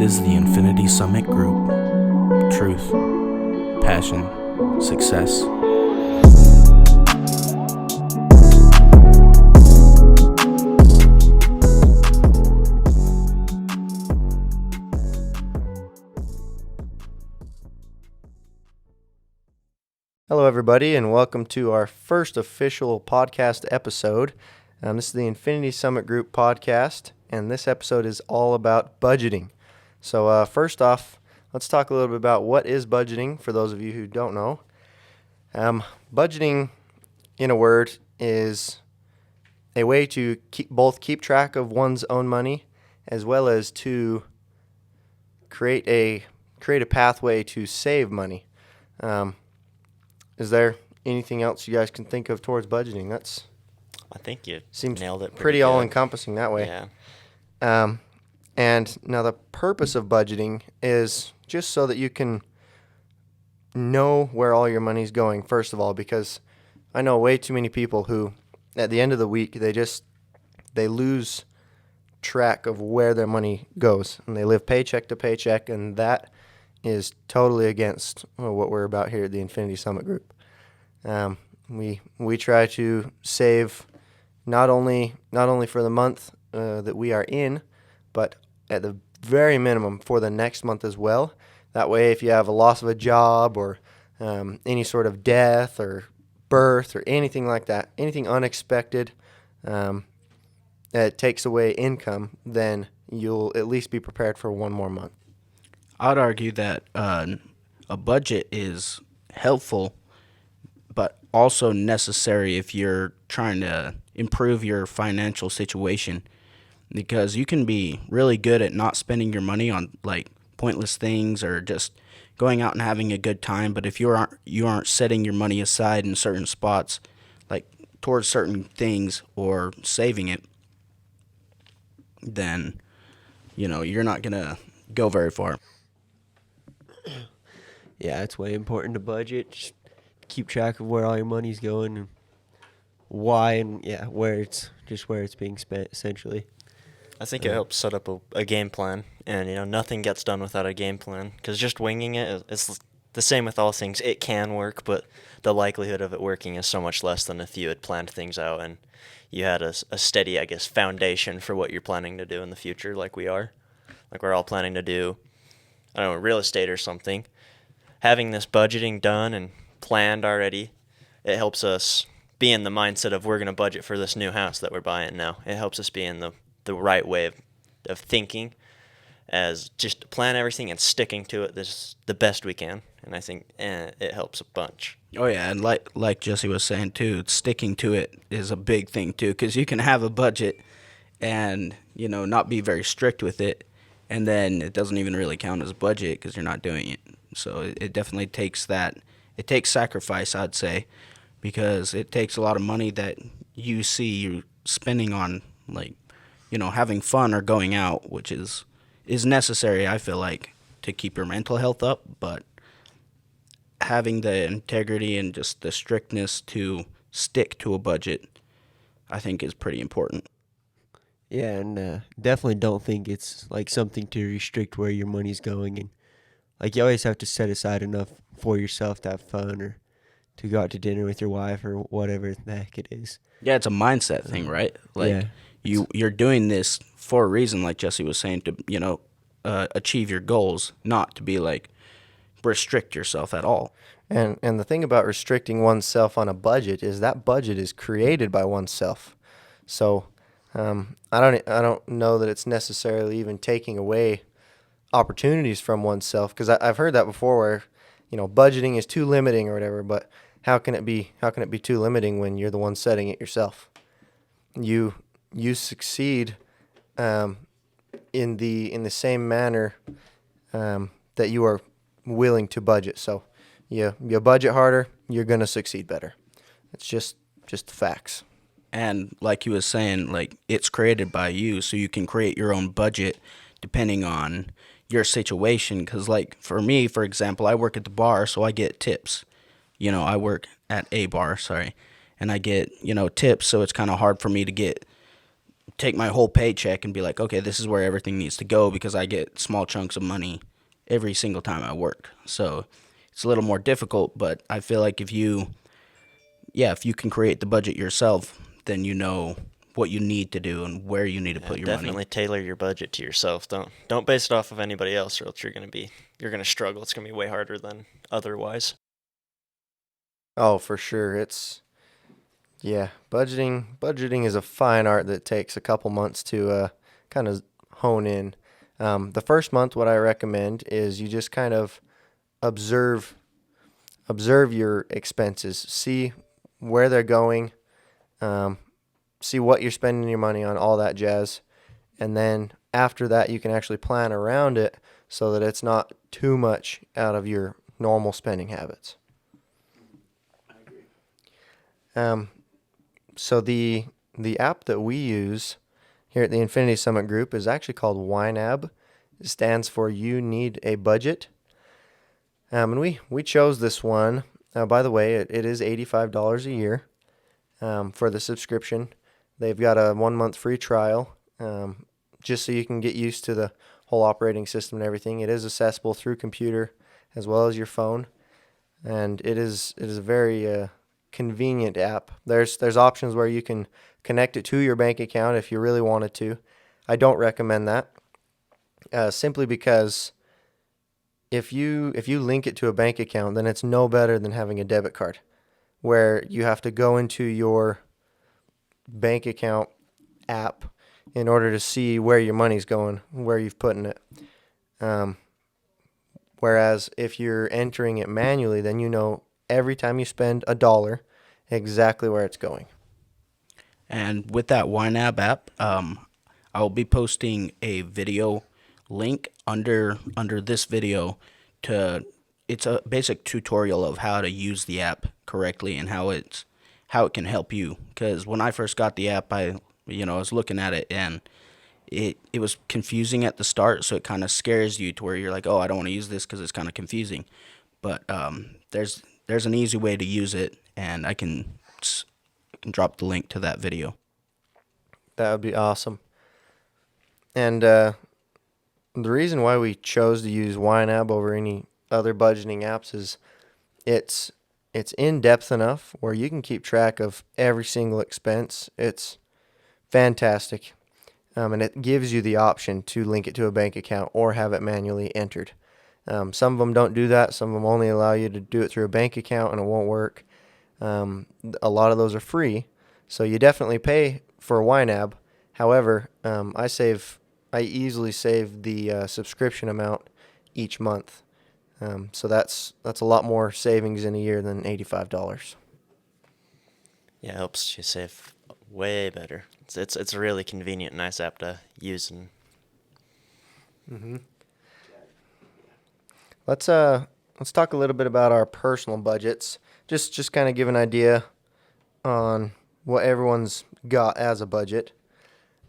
This is the Infinity Summit Group. Truth, passion, success. Hello, everybody, and welcome to our first official podcast episode. This is the Infinity Summit Group podcast, and this episode is all about budgeting. So first off, let's talk a little bit about what is budgeting for those of you who don't know. Budgeting, in a word, is a way to keep track of one's own money as well as to create a pathway to save money. Is there anything else you guys can think of towards budgeting? I think you seems nailed it pretty all-encompassing that way. Yeah. And now the purpose of budgeting is just so that you can know where all your money's going, first of all, because I know way too many people who, at the end of the week, they lose track of where their money goes, and they live paycheck to paycheck, and that is totally against what we're about here at the Infinity Summit Group. We try to save not only for the month that we are in, but at the very minimum for the next month as well. That way, if you have a loss of a job or any sort of death or birth or anything like that, anything unexpected that takes away income, then you'll at least be prepared for one more month. I'd argue that a budget is helpful, but also necessary if you're trying to improve your financial situation, because you can be really good at not spending your money on like pointless things or just going out and having a good time. But if you aren't setting your money aside in certain spots, like towards certain things or saving it, then you're not gonna go very far. Yeah, it's way important to budget. Just keep track of where all your money's going and why, and where it's being spent, essentially. I think it helps set up a game plan, and nothing gets done without a game plan, because just winging it is the same with all things. It can work, but the likelihood of it working is so much less than if you had planned things out and you had a steady, foundation for what you're planning to do in the future, like we are. Like we're all planning to do, I don't know, real estate or something. Having this budgeting done and planned already, it helps us be in the mindset of we're going to budget for this new house that we're buying now. It helps us be in the right way of thinking, as just plan everything and sticking to it the best we can. And I think it helps a bunch. Oh yeah, and like Jesse was saying too, sticking to it is a big thing too, because you can have a budget and not be very strict with it, and then it doesn't even really count as a budget because you're not doing it. So it definitely takes that. It takes sacrifice, I'd say, because it takes a lot of money that you see you spending on having fun or going out, which is necessary, I feel like, to keep your mental health up, but having the integrity and just the strictness to stick to a budget, I think, is pretty important. Yeah, and definitely don't think it's like something to restrict where your money's going, and you always have to set aside enough for yourself to have fun or to go out to dinner with your wife or whatever the heck it is. Yeah, it's a mindset thing, right? You're doing this for a reason, like Jesse was saying, to achieve your goals, not to be restrict yourself at all. And the thing about restricting oneself on a budget is that budget is created by oneself. So I don't know that it's necessarily even taking away opportunities from oneself, because I've heard that before where budgeting is too limiting or whatever. But how can it be too limiting when you're the one setting it yourself? You succeed in the same manner that you are willing to budget. So you budget harder, you're gonna succeed better. It's just the facts. And like he was saying, it's created by you, so you can create your own budget depending on your situation. Because for me, for example, I work at the bar, so I get tips. I work at a bar, and I get tips, so it's kind of hard for me to get take my whole paycheck and be like, okay, this is where everything needs to go because I get small chunks of money every single time I work. So it's a little more difficult, but I feel like if you can create the budget yourself, then you know what you need to do and where you need to Yeah, put your definitely money. tailor your budget to yourself. Don't base it off of anybody else, or else you're gonna struggle. It's gonna be way harder than otherwise. Oh, for sure. Yeah, budgeting is a fine art that takes a couple months to kind of hone in. The first month, what I recommend is you just kind of observe your expenses, see where they're going, um, see what you're spending your money on, all that jazz, and then after that, you can actually plan around it so that it's not too much out of your normal spending habits. Um, so the app that we use here at the Infinity Summit Group is actually called YNAB. It stands for You Need a Budget. And we chose this one. By the way, it is $85 a year for the subscription. They've got a 1 month free trial just so you can get used to the whole operating system and everything. It is accessible through computer as well as your phone, and it is a very convenient app. There's options where you can connect it to your bank account if you really wanted to. I don't recommend that simply because if you link it to a bank account, then it's no better than having a debit card, where you have to go into your bank account app in order to see where your money's going, where you've put in it. Um, Whereas if you're entering it manually, then you know every time you spend a dollar exactly where it's going. And with that YNAB app, I'll be posting a video link under this video to it's a basic tutorial of how to use the app correctly and how it can help you. Because when I first got the app, I was looking at it and it was confusing at the start, so it kind of scares you to where you're like, oh, I don't want to use this because it's kind of confusing. But there's an easy way to use it, and I can drop the link to that video. That would be awesome. And the reason why we chose to use YNAB over any other budgeting apps is it's in depth enough where you can keep track of every single expense. It's fantastic. And it gives you the option to link it to a bank account or have it manually entered. Some of them don't do that. Some of them only allow you to do it through a bank account and it won't work. A lot of those are free, so you definitely pay for YNAB. However, I easily save the subscription amount each month. So that's a lot more savings in a year than $85. Yeah, it helps you save way better. It's a really convenient, nice app to use. And Mm-hmm. Let's talk a little bit about our personal budgets. Just kind of give an idea on what everyone's got as a budget.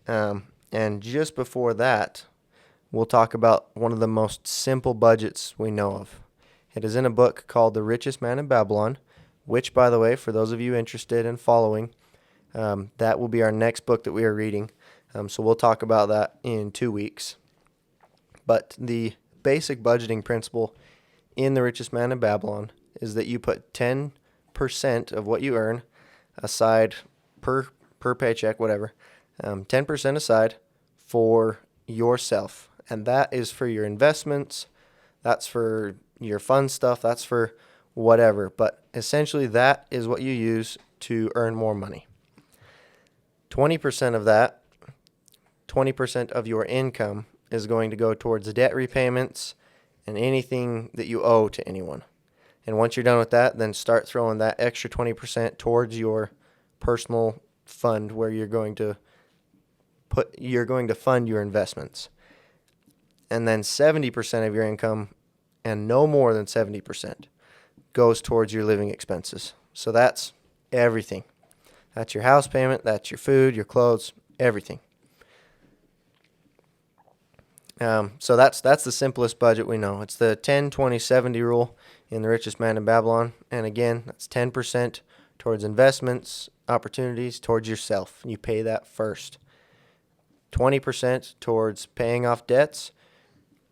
And just before that, we'll talk about one of the most simple budgets we know of. It is in a book called The Richest Man in Babylon, which, by the way, for those of you interested in following, that will be our next book that we are reading. So we'll talk about that in 2 weeks. But the basic budgeting principle in The Richest Man in Babylon is that you put 10% of what you earn aside per paycheck, whatever, 10% aside for yourself. And that is for your investments, that's for your fun stuff, that's for whatever. But essentially that is what you use to earn more money. 20% of that, 20% of your income is going to go towards debt repayments and anything that you owe to anyone. And once you're done with that, then start throwing that extra 20% towards your personal fund where you're going to fund your investments. And then 70% of your income, and no more than 70%, goes towards your living expenses. So that's everything. That's your house payment, that's your food, your clothes, everything. So that's the simplest budget we know. It's the 10-20-70 rule in The Richest Man in Babylon. And again, that's 10% towards investments, opportunities, towards yourself. You pay that first. 20% towards paying off debts,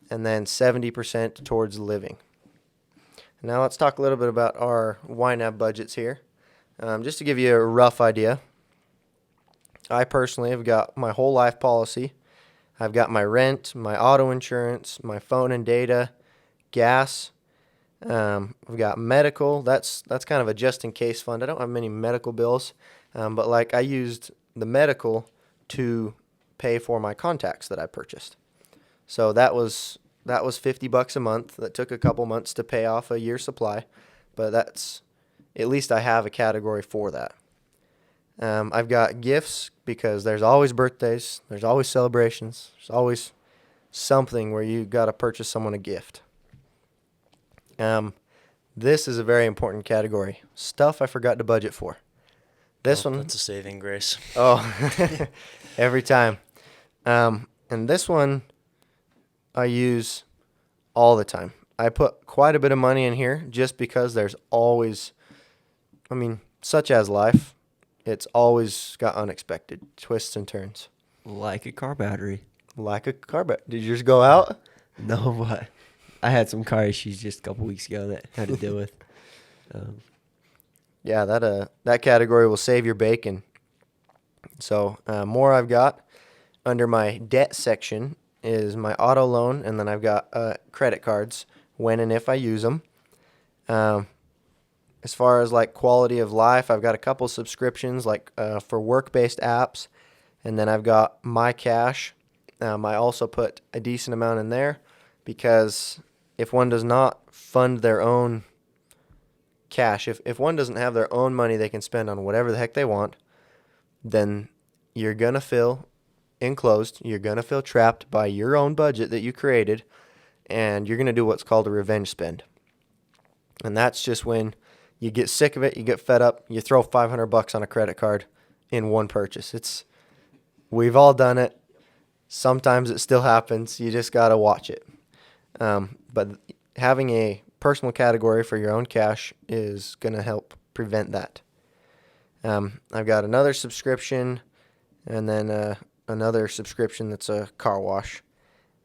and then 70% towards living. Now let's talk a little bit about our YNAB budgets here. Just to give you a rough idea, I personally have got my whole life policy. I've got my rent, my auto insurance, my phone and data, gas. I've got medical. That's kind of a just in case fund. I don't have many medical bills, but like I used the medical to pay for my contacts that I purchased. So that was $50 a month. That took a couple months to pay off a year's supply, but that's at least I have a category for that. I've got gifts because there's always birthdays, there's always celebrations, there's always something where you got to purchase someone a gift. This is a very important category. Stuff I forgot to budget for. This one. That's a saving grace. Oh, every time. And this one I use all the time. I put quite a bit of money in here just because there's always, such as life, it's always got unexpected twists and turns. Like a car battery. Like a car battery. Did yours go out? No, but I had some car issues just a couple weeks ago that I had to deal with. Yeah, that category will save your bacon. So more I've got under my debt section is my auto loan, and then I've got credit cards when and if I use them. As far as like quality of life, I've got a couple subscriptions like for work-based apps, and then I've got my cash. I also put a decent amount in there because if one does not fund their own cash, if one doesn't have their own money they can spend on whatever the heck they want, then you're going to feel enclosed. You're going to feel trapped by your own budget that you created, and you're going to do what's called a revenge spend. And that's just when you get sick of it, you get fed up, you throw $500 on a credit card in one purchase. We've all done it. Sometimes it still happens. You just got to watch it. But having a personal category for your own cash is going to help prevent that. I've got another subscription, and then another subscription that's a car wash.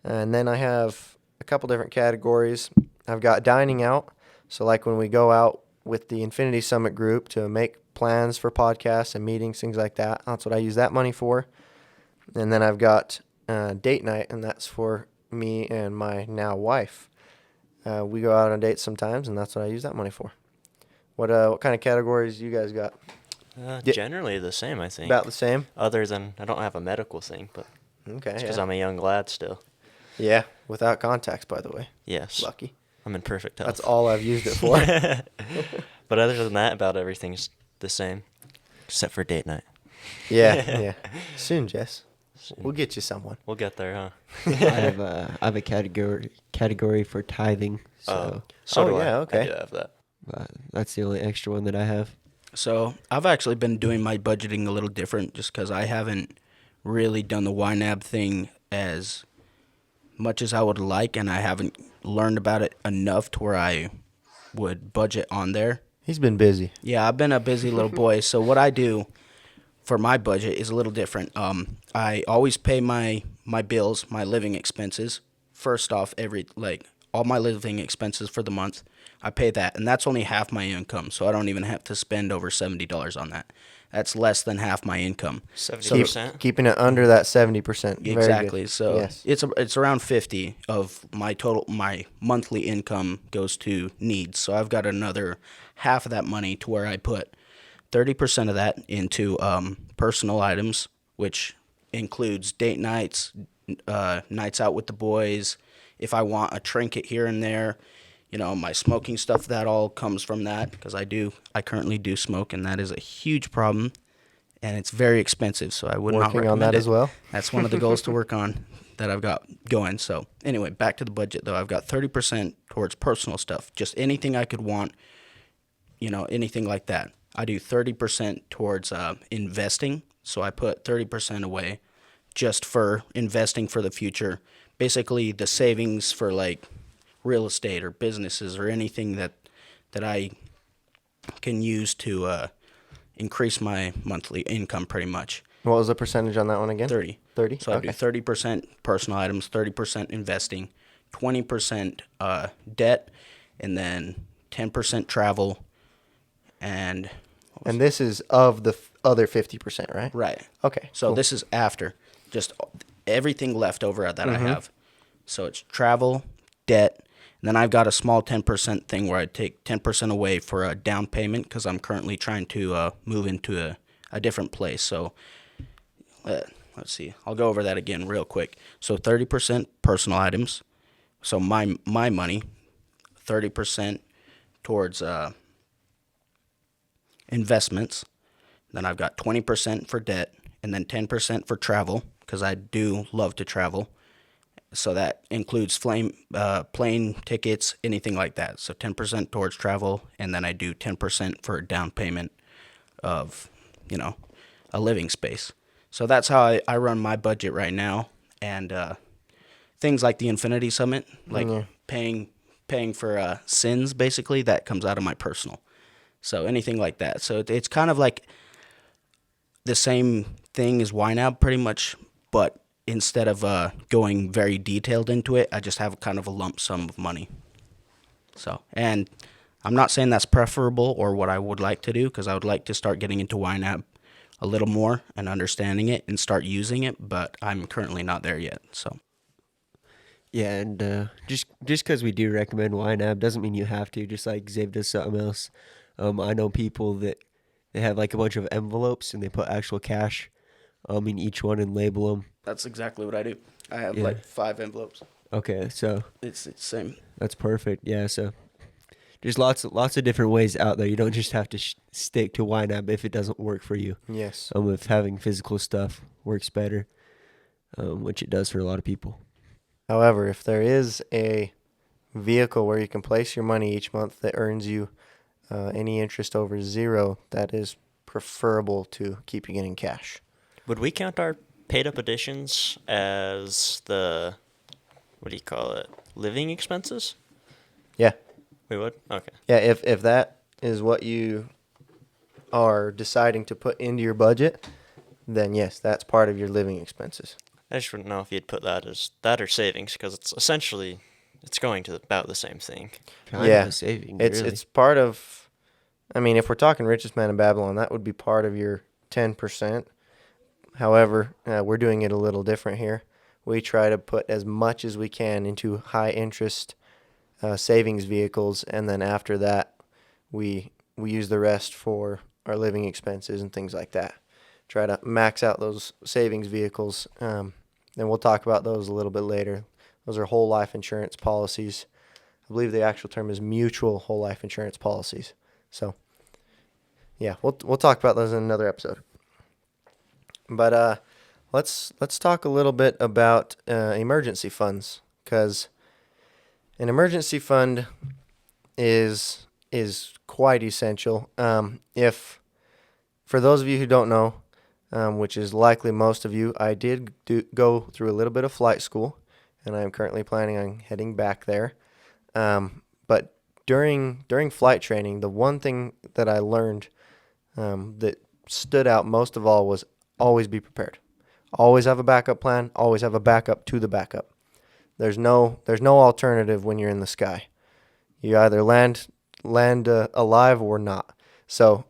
And then I have a couple different categories. I've got dining out. So like when we go out with the Infinity Summit group to make plans for podcasts and meetings, things like that, that's what I use that money for. And then I've got date night, and that's for me and my now wife. We go out on dates sometimes, and that's what I use that money for. What kind of categories you guys got? Generally the same, I think. About the same? Other than I don't have a medical thing, but Okay. because I'm a young lad still. Yeah, without contacts, by the way. Yes. Lucky. I'm in perfect health. That's all I've used it for. But other than that, about everything's the same, except for date night. Yeah. Soon, Jess. We'll get you someone. We'll get there, huh? I have a category for tithing. So So do I. yeah, okay. I do have that. that's the only extra one that I have. So I've actually been doing my budgeting a little different just because I haven't really done the YNAB thing as much as I would like, and I haven't learned about it enough to where I would budget on there. He's been busy. Yeah, I've been a busy little boy. So what I do for my budget is a little different. I always pay my bills, my living expenses. First off, all my living expenses for the month, I pay that, and that's only half my income, so I don't even have to spend over $70 on that. That's less than half my income. 70%? Keeping it under that 70%. Very Exactly. good. So yes. it's around 50 of my monthly income goes to needs. So I've got another half of that money to where I put 30% of that into personal items, which includes date nights, nights out with the boys. If I want a trinket here and there, my smoking stuff, that all comes from that because I currently do smoke, and that is a huge problem, and it's very expensive. So I would not Working recommend on that it. as well. That's one of the goals to work on that I've got going. So anyway, back to the budget though. I've got 30% towards personal stuff, just anything I could want, anything like that. I do 30% towards investing. So I put 30% away just for investing for the future. Basically the savings for like real estate or businesses or anything that I can use to increase my monthly income pretty much. What was the percentage on that one again? 30. 30? So I do 30% personal items, 30% investing, 20% debt, and then 10% travel, and And this is of the other 50%, right? right. Okay. So cool. this is after just everything left over that I have. So it's travel, debt, and then I've got a small 10% thing where I take 10% away for a down payment because I'm currently trying to move into a different place. So let's see. I'll go over that again real quick. So 30% personal items. So my money, 30% towards investments. Then I've got 20% for debt, and then 10% for travel because I do love to travel. So that includes plane tickets, anything like that. So 10% towards travel, and then I do 10% for a down payment of, a living space. So that's how I run my budget right now. And things like the Infinity Summit, like paying for sins, basically, that comes out of my personal. So anything like that. So it's kind of like the same thing as YNAB pretty much, but instead of going very detailed into it, I just have kind of a lump sum of money. So, and I'm not saying that's preferable or what I would like to do, because I would like to start getting into YNAB a little more and understanding it and start using it, but I'm currently not there yet. So, Yeah, and just because we do recommend YNAB doesn't mean you have to. Just like Xav does something else. I know people that they have like a bunch of envelopes and they put actual cash in each one and label them. that's exactly what I do. I have Yeah. like 5 envelopes. Okay, so It's the same. that's perfect. Yeah, so there's lots of different ways out there. You don't just have to stick to YNAB if it doesn't work for you. Yes. If having physical stuff works better, which it does for a lot of people. However, if there is a vehicle where you can place your money each month that earns you any interest over 0, that is preferable to keeping it in cash. Would we count our paid up additions as the, what do you call it, living expenses? Yeah. We would? Okay. Yeah, if that is what you are deciding to put into your budget, then yes, that's part of your living expenses. I just wouldn't know if you'd put that as that or savings, because it's essentially, it's going to about the same thing. Kinda Yeah, saving. It's really. it's part of, I mean, if we're talking richest man in Babylon, that would be part of your 10%. However, we're doing it a little different here. We try to put as much as we can into high interest savings vehicles, and then after that, we use the rest for our living expenses and things like that. Try to max out those savings vehicles, and we'll talk about those a little bit later. Those are whole life insurance policies. I believe the actual term is mutual whole life insurance policies. So, yeah, we'll talk about those in another episode. But let's talk a little bit about emergency funds, because an emergency fund is quite essential. If for those of you who don't know, which is likely most of you, I did go through a little bit of flight school, and I am currently planning on heading back there. But during flight training, the one thing that I learned that stood out most of all was always be prepared. Always have a backup plan. Always have a backup to the backup. There's no alternative when you're in the sky. You either land alive or not. So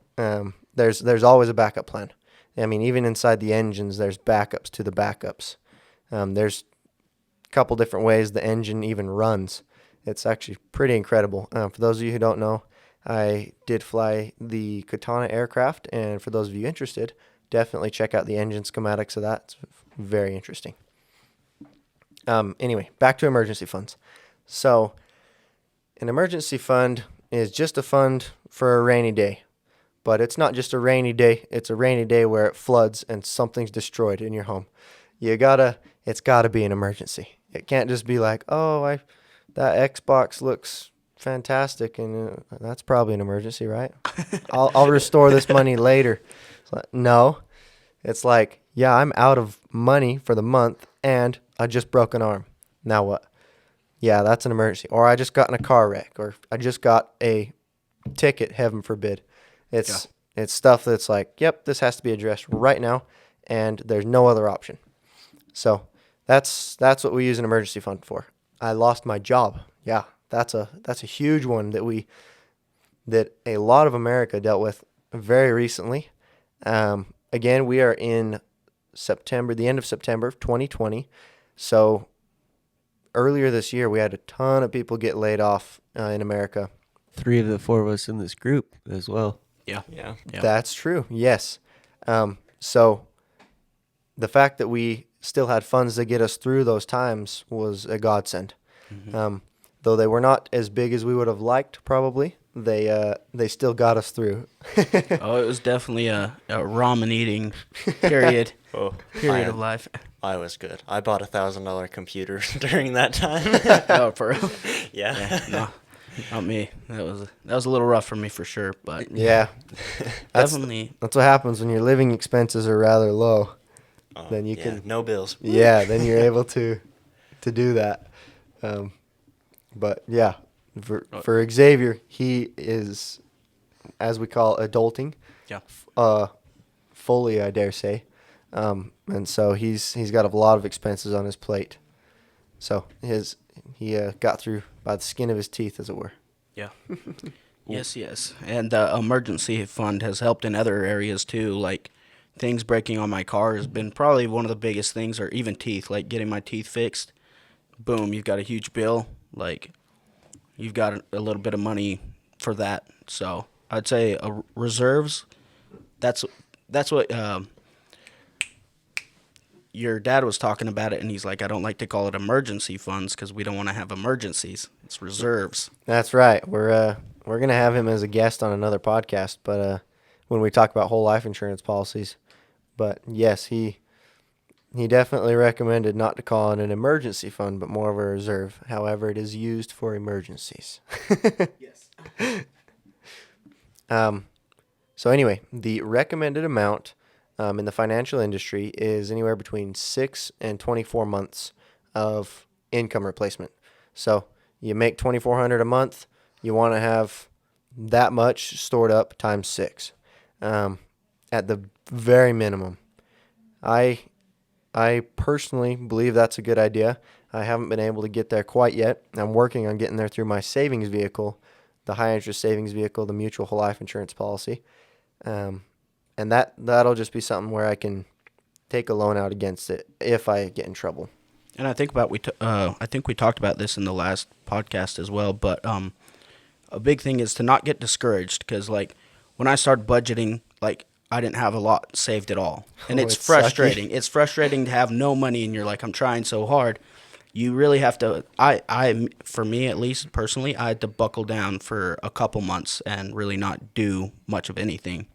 there's always a backup plan. I mean, even inside the engines, there's backups to the backups. There's a couple different ways the engine even runs. It's actually pretty incredible. For those of you who don't know, I did fly the Katana aircraft, and for those of you interested, definitely check out the engine schematics of that. It's very interesting. Anyway, back to emergency funds. So, an emergency fund is just a fund for a rainy day. But it's not just a rainy day. It's a rainy day where it floods and something's destroyed in your home. It's gotta be an emergency. It can't just be like, that Xbox looks fantastic, and that's probably an emergency, right? I'll restore this money later. No, it's like, yeah, I'm out of money for the month, and I just broke an arm. Now what? Yeah, that's an emergency. Or I just got in a car wreck, or I just got a ticket, heaven forbid. It's stuff that's like, yep, this has to be addressed right now, and there's no other option. So that's what we use an emergency fund for. I lost my job. Yeah, that's a huge one that a lot of America dealt with very recently. Again, we are in September, the end of September of 2020. So earlier this year, we had a ton of people get laid off in America. 3 of the 4 of us in this group as well. Yeah. Yeah. That's true. Yes. So the fact that we still had funds to get us through those times was a godsend. Though they were not as big as we would have liked, probably, they still got us through. Oh, it was definitely a ramen eating period. Oh, Period of life. I was good. I bought a $1,000 computer during that time. Oh, for real? Yeah. Yeah, no, not me. That was a little rough for me for sure, but Yeah. That's definitely. what happens when your living expenses are rather low. Oh, Then you yeah, can- no bills. Yeah, then you're able to do that. But yeah, for Xavier, he is, as we call Yeah. adulting, fully, I dare say, and so he's got a lot of expenses on his plate. So he got through by the skin of his teeth, as it were. Yeah. Yes. And the emergency fund has helped in other areas too, like things breaking on my car has been probably one of the biggest things, or even teeth, like getting my teeth fixed. Boom, you've got a huge bill. Like, you've got a little bit of money for that. So I'd say reserves. That's what your dad was talking about it, and he's like, I don't like to call it emergency funds because we don't want to have emergencies. It's reserves. That's right. We're gonna have him as a guest on another podcast, but when we talk about whole life insurance policies. But yes, he definitely recommended not to call it an emergency fund, but more of a reserve. However, it is used for emergencies. Yes. So anyway, the recommended amount in the financial industry is anywhere between 6 and 24 months of income replacement. So you make $2,400 a month, you want to have that much stored up times 6 at the very minimum. I personally believe that's a good idea. I haven't been able to get there quite yet. I'm working on getting there through my savings vehicle, the high interest savings vehicle, the mutual whole life insurance policy. And that'll just be something where I can take a loan out against it if I get in trouble. And I think I think we talked about this in the last podcast as well, but a big thing is to not get discouraged, because like when I started budgeting, like I didn't have a lot saved at all, and it's it's frustrating. It's frustrating to have no money, and you're like, I'm trying so hard. You really have to. For me at least personally, I had to buckle down for a couple months and really not do much of anything,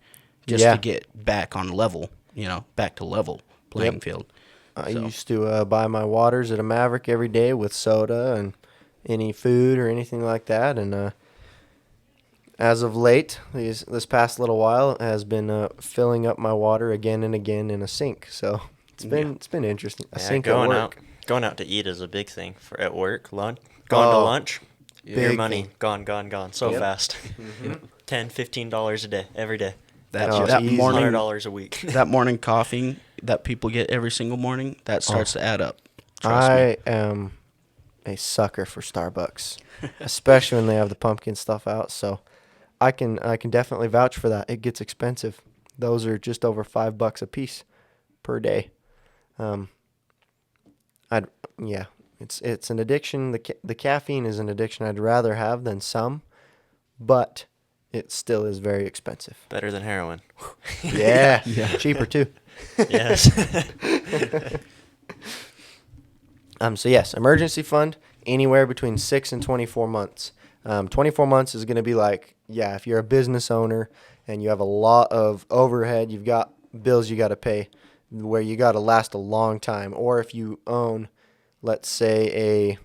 just Yeah. to get back on level. Back to level playing field. I used to buy my waters at a Maverick every day with soda and any food or anything like that. And as of late, this past little while, has been filling up my water again and again in a sink. So it's been interesting. A sink at work. Going out to eat is a big thing at work. Going to lunch, big your money thing. gone so fast. $10, $15 a day, every day. That Oh, that easy. morning $100 a week. that morning coffee that people get every single morning, that starts to add up. Trust I me. am a sucker for Starbucks, especially when they have the pumpkin stuff out. So I can definitely vouch for that. It gets expensive. Those are just over $5 a piece per day. It's an addiction. The caffeine is an addiction I'd rather have than some, but it still is very expensive. Better than heroin. Yeah, cheaper too. Yes. So yes, emergency fund, anywhere between 6 and 24 months. 24 months is going to be like, if you're a business owner and you have a lot of overhead, you've got bills you got to pay where you got to last a long time. Or if you own, let's say,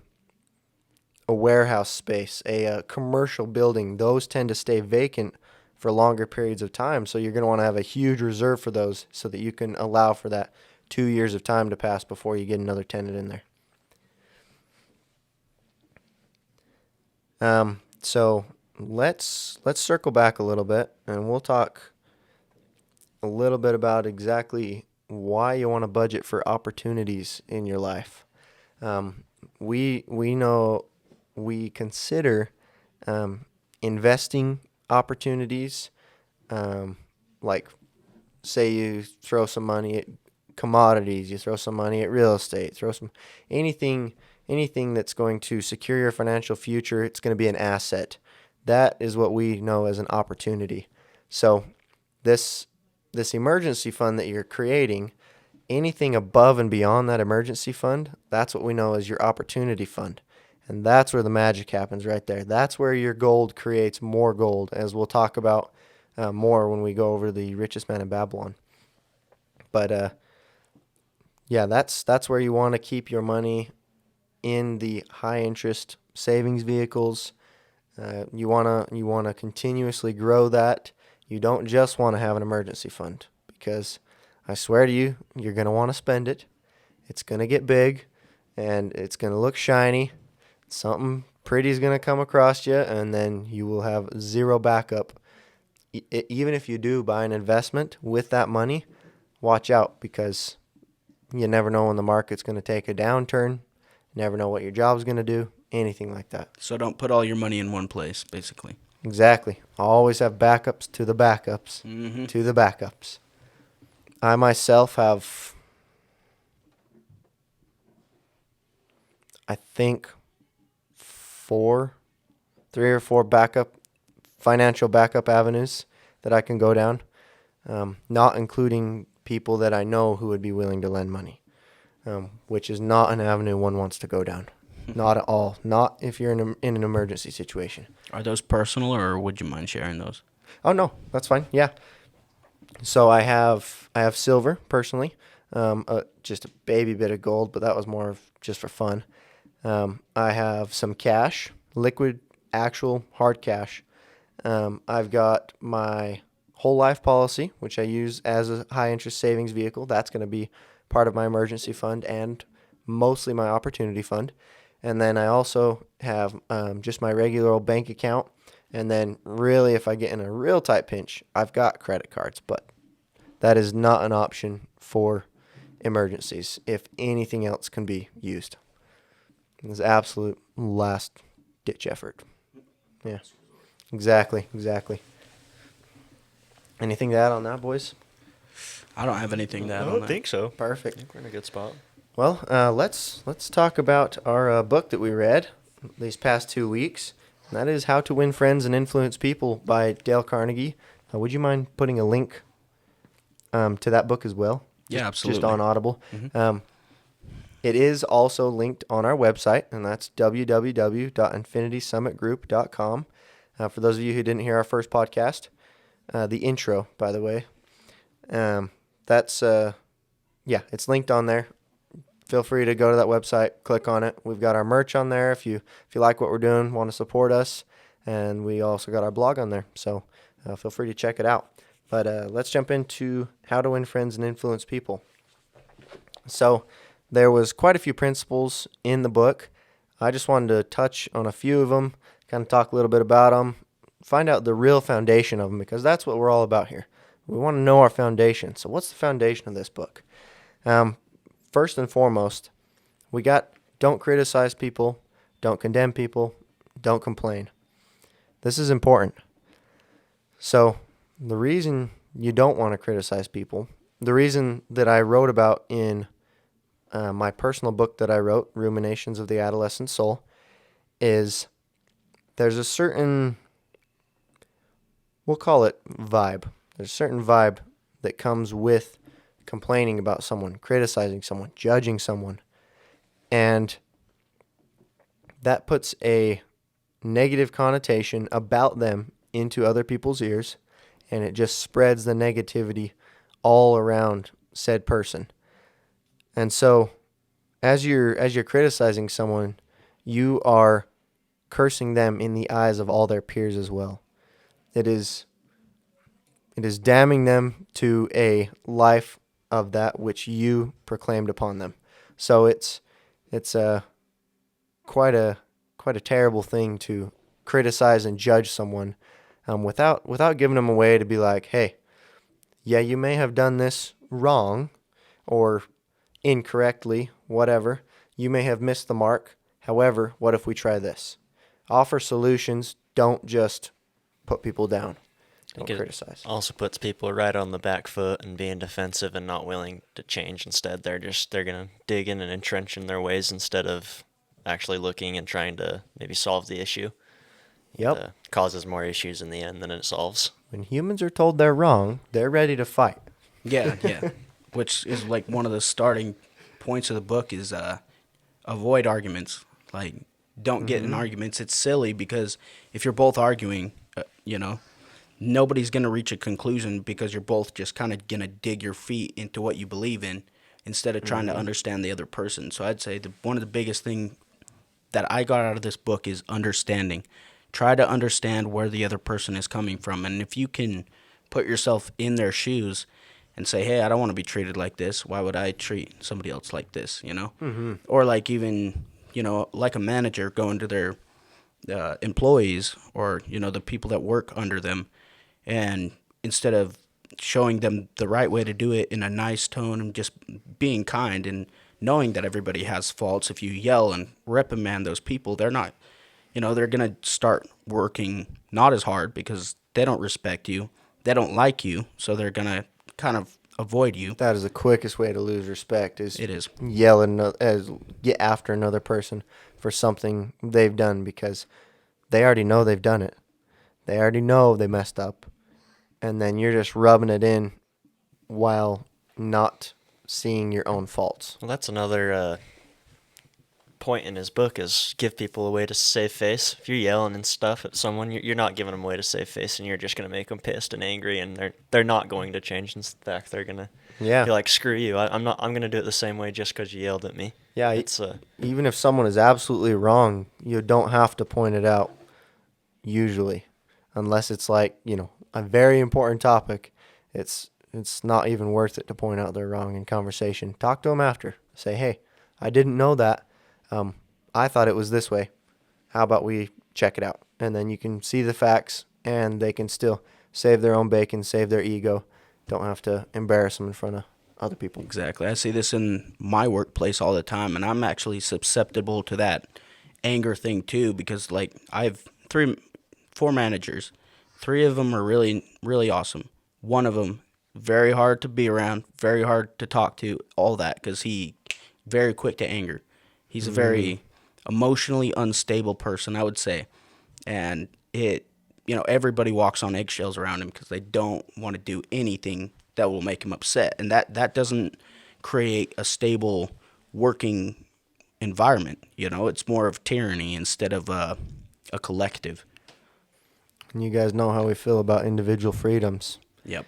a warehouse space, a commercial building, those tend to stay vacant for longer periods of time. So you're going to want to have a huge reserve for those so that you can allow for that 2 years of time to pass before you get another tenant in there. So let's circle back a little bit, and we'll talk a little bit about exactly why you want to budget for opportunities in your life. We know we consider investing opportunities, like say you throw some money at commodities, you throw some money at real estate, throw some anything that's going to secure your financial future. It's going to be an asset. That is what we know as an opportunity. So this emergency fund that you're creating, anything above and beyond that emergency fund, that's what we know as your opportunity fund. And that's where the magic happens right there. That's where your gold creates more gold, as we'll talk about more when we go over the richest man in Babylon. But yeah, that's where you want to keep your money, in the high interest savings vehicles. You wanna continuously grow that. You don't just want to have an emergency fund, because I swear to you, you're gonna want to spend it. It's gonna get big, and it's gonna look shiny. Something pretty is gonna come across you, and then you will have zero backup. Even if you do buy an investment with that money, watch out, because you never know when the market's going to take a downturn. Never know what your job's going to do, anything like that. So don't put all your money in one place, basically. Exactly. Always have backups to the backups to the backups. I myself have, I think, 3 or 4 financial backup avenues that I can go down, not including people that I know who would be willing to lend money, which is not an avenue one wants to go down. Not at all. Not if you're in an emergency situation. Are those personal, or would you mind sharing those? Oh, no, that's fine. Yeah. So I have silver personally, just a baby bit of gold, but that was more of just for fun. I have some cash, liquid, actual hard cash. I've got my whole life policy, which I use as a high interest savings vehicle. That's going to be part of my emergency fund and mostly my opportunity fund. And then I also have just my regular old bank account. And then really, if I get in a real tight pinch, I've got credit cards. But that is not an option for emergencies if anything else can be used. It's absolute last ditch effort. Yeah, exactly. Anything to add on that, boys? I don't have anything to add I on don't that. think so. Perfect. I think we're in a good spot. Well, let's talk about our book that we read these past 2 weeks. And that is How to Win Friends and Influence People by Dale Carnegie. Would you mind putting a link to that book as well? Yeah, absolutely. Just on Audible. Mm-hmm. It is also linked on our website, and that's www.infinitysummitgroup.com. For those of you who didn't hear our first podcast, the intro, by the way, it's linked on there. Feel free to go to that website, click on it. We've got our merch on there if you like what we're doing, want to support us, and we also got our blog on there. So feel free to check it out. But let's jump into How to Win Friends and Influence People. So there was quite a few principles in the book. I just wanted to touch on a few of them, kind of talk a little bit about them, find out the real foundation of them, because that's what we're all about here. We want to know our foundation. So what's the foundation of this book? First and foremost, we got don't criticize people, don't condemn people, don't complain. This is important. So the reason you don't want to criticize people, the reason that I wrote about in my personal book that I wrote, Ruminations of the Adolescent Soul, is there's a certain, we'll call it vibe. There's a certain vibe that comes with complaining about someone, criticizing someone, judging someone. And that puts a negative connotation about them into other people's ears, and it just spreads the negativity all around said person. And so as you're criticizing someone, you are cursing them in the eyes of all their peers as well. It is damning them to a life of that which you proclaimed upon them. So it's quite a terrible thing to criticize and judge someone without giving them a way to be like, hey, yeah, you may have done this wrong, or incorrectly, whatever. You may have missed the mark. However, what if we try this? Offer solutions. Don't just put people down. Don't criticize. Also puts people right on the back foot and being defensive and not willing to change. Instead, they're gonna dig in and entrench in their ways instead of actually looking and trying to maybe solve the issue. Yep. It causes more issues in the end than it solves. When humans are told they're wrong, they're ready to fight. Yeah, yeah. Which is like one of the starting points of the book is avoid arguments. Like, don't get in arguments. It's silly because if you're both arguing, nobody's going to reach a conclusion because you're both just kind of going to dig your feet into what you believe in instead of trying to understand the other person. So I'd say one of the biggest thing that I got out of this book is understanding. Try to understand where the other person is coming from. And if you can put yourself in their shoes and say, hey, I don't want to be treated like this. Why would I treat somebody else like this, Or like even, like a manager going to their employees or, the people that work under them. And instead of showing them the right way to do it in a nice tone and just being kind and knowing that everybody has faults, if you yell and reprimand those people, they're not, they're going to start working not as hard because they don't respect you. They don't like you. So they're going to kind of avoid you. That is the quickest way to lose respect is It is. Get after another person for something they've done because they already know they've done it. They already know they messed up. And then you're just rubbing it in while not seeing your own faults. Well, that's another point in his book is give people a way to save face. If you're yelling and stuff at someone, you're not giving them a way to save face, and you're just going to make them pissed and angry, and they're not going to change. In fact, they're going to be like, screw you. I'm going to do it the same way just because you yelled at me. Yeah, it's even if someone is absolutely wrong, you don't have to point it out usually, unless it's like, a very important topic. It's not even worth it to point out they're wrong in conversation. Talk to them after. Say, hey, I didn't know that. I thought it was this way. How about we check it out? And then you can see the facts, and they can still save their own bacon, save their ego. Don't have to embarrass them in front of other people. Exactly. I see this in my workplace all the time, and I'm actually susceptible to that anger thing too because, like, I have 4 managers. 3 of them are really, really awesome. One of them, very hard to be around, very hard to talk to, all that, because he very quick to anger. He's a very emotionally unstable person, I would say. And everybody walks on eggshells around him because they don't want to do anything that will make him upset. And that doesn't create a stable working environment. It's more of tyranny instead of a collective. And you guys know how we feel about individual freedoms. Yep.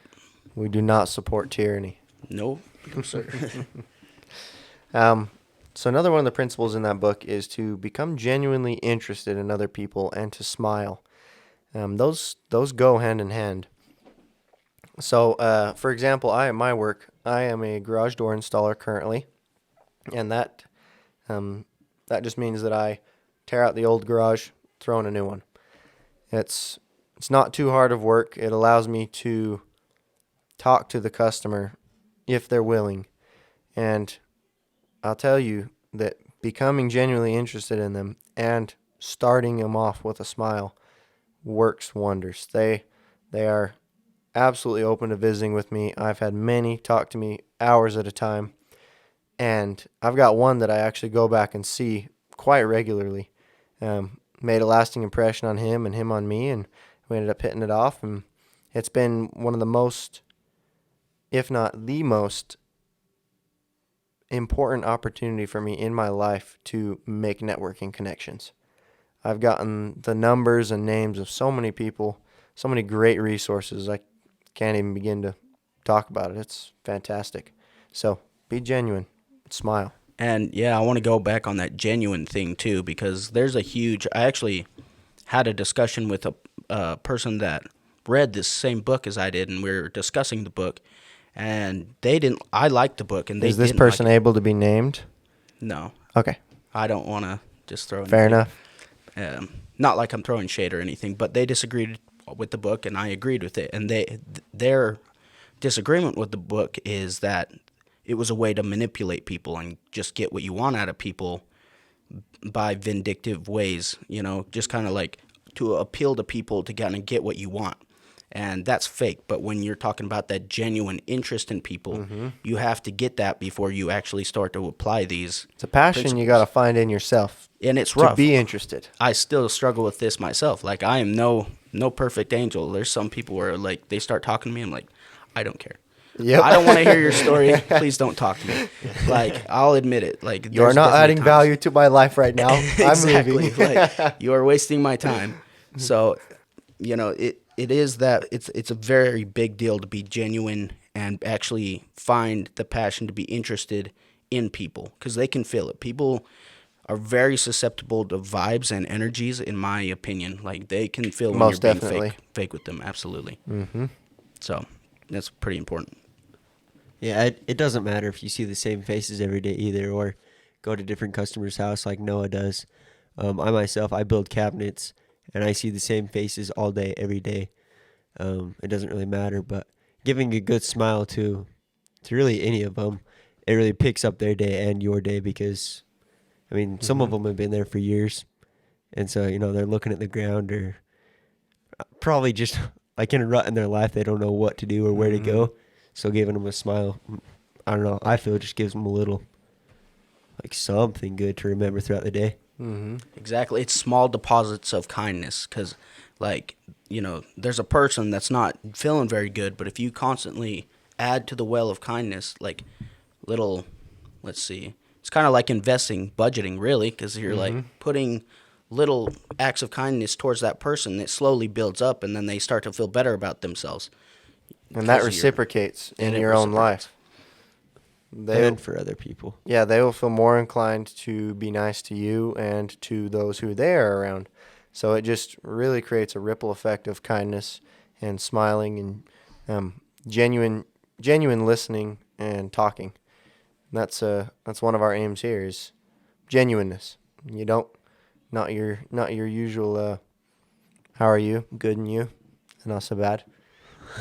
We do not support tyranny. No, sir. So another one of the principles in that book is to become genuinely interested in other people and to smile. Those go hand in hand. So, for example, at my work, I am a garage door installer currently, and that just means that I tear out the old garage, throw in a new one. It's not too hard of work. It allows me to talk to the customer if they're willing. And I'll tell you that becoming genuinely interested in them and starting them off with a smile works wonders. They are absolutely open to visiting with me. I've had many talk to me hours at a time. And I've got one that I actually go back and see quite regularly. Made a lasting impression on him and him on me, and we ended up hitting it off. And it's been one of the most, if not the most, important opportunity for me in my life to make networking connections. I've gotten the numbers and names of so many people, so many great resources. I can't even begin to talk about it. It's fantastic. So be genuine. Smile. And yeah, I want to go back on that genuine thing too, because I actually had a discussion with a person that read this same book as I did, and we were discussing the book, and I liked the book, and they didn't. Is this person able to be named? No. Okay. I don't want to just throw Fair enough. Not like I'm throwing shade or anything, but they disagreed with the book, and I agreed with it, and their disagreement with the book is that it was a way to manipulate people and just get what you want out of people by vindictive ways, you know, just kind of like to appeal to people to kind of get what you want. And that's fake. But when you're talking about that genuine interest in people, you have to get that before you actually start to apply these. It's a passion you principles. got to find in yourself And it's to rough. be interested. I still struggle with this myself. Like, I am no perfect angel. There's some people where, like, they start talking to me, I'm like, I don't care. Yep. I don't want to hear your story. Please don't talk to me. Like, I'll admit it. Like, You're there's not definitely adding times- value to my life right now. I'm exactly. leaving. Like, you are wasting my time. So, you know, it is that it's a very big deal to be genuine and actually find the passion to be interested in people, because they can feel it. People are very susceptible to vibes and energies, in my opinion. Like, they can feel when Most you're being definitely. fake with them. Absolutely. Mm-hmm. So that's pretty important. Yeah, it doesn't matter if you see the same faces every day either, or go to different customers' house like Noah does. I myself, I build cabinets, and I see the same faces all day, every day. It doesn't really matter, but giving a good smile to really any of them, it really picks up their day and your day, because, I mean, some of them have been there for years, and so, you know, they're looking at the ground, or probably just like in a rut in their life. They don't know what to do or where to go. So giving them a smile, I don't know, I feel it just gives them a little, like, something good to remember throughout the day. Exactly. It's small deposits of kindness, because, like, you know, there's a person that's not feeling very good, but if you constantly add to the well of kindness, like little, let's see, it's kind of like investing, budgeting, really, because you're like putting little acts of kindness towards that person. It slowly builds up, and then they start to feel better about themselves. And that because of your- reciprocates in and it your own reciprocates. life. They, And for other people. yeah, they will feel more inclined to be nice to you and to those who they are around. So it just really creates a ripple effect of kindness and smiling and genuine listening and talking. And that's one of our aims here is genuineness. You don't not your usual how are you? Good, and you? Not so bad.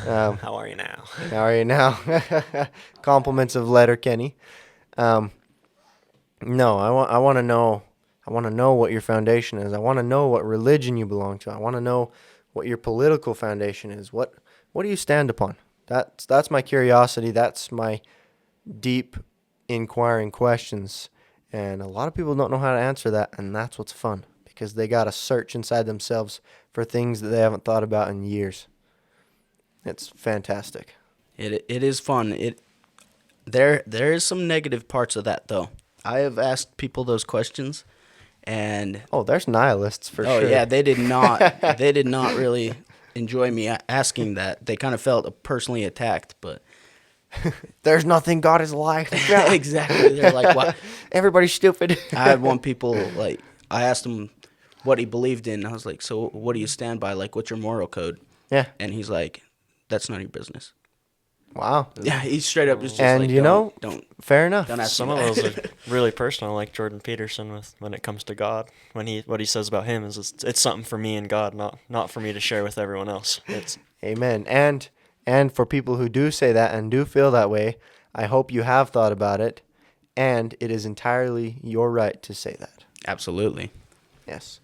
How are you now? How are you now? Compliments of Letterkenny. No, I want to know. I want to know what your foundation is. I want to know what religion you belong to. I want to know what your political foundation is. What do you stand upon? That's my curiosity. That's my deep inquiring questions. And a lot of people don't know how to answer that, and that's what's fun, because they got to search inside themselves for things that they haven't thought about in years. It's fantastic. It is fun. There is some negative parts of that, though. I have asked people those questions, and Oh, there's nihilists for oh sure. yeah, they did not really enjoy me asking that. They kind of felt personally attacked, but There's nothing God is like. exactly. They're like, "What?" Everybody's stupid. I had one people, like, I asked him what he believed in. I was like, "So what do you stand by? Like, what's your moral code?" Yeah. And he's like, "That's none of your business." Wow. Yeah, he straight up was just And like, you know, don't fair enough. ask Some me of that. those are really personal, like Jordan Peterson with when it comes to God. What he says about him is it's something for me and God, not for me to share with everyone else. It's Amen. And for people who do say that and do feel that way, I hope you have thought about it, and it is entirely your right to say that. Absolutely. Yes.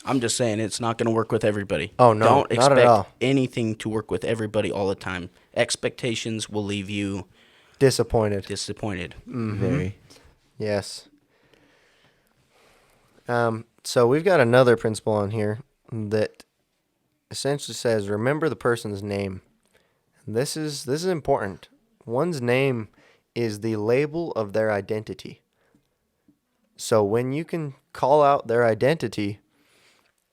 I'm just saying it's not going to work with everybody. Oh, no, Don't not at expect all. anything to work with everybody all the time. Expectations will leave you Disappointed. disappointed. Very. Yes. So we've got another principle on here that essentially says, remember the person's name. This is important. One's name is the label of their identity. So when you can call out their identity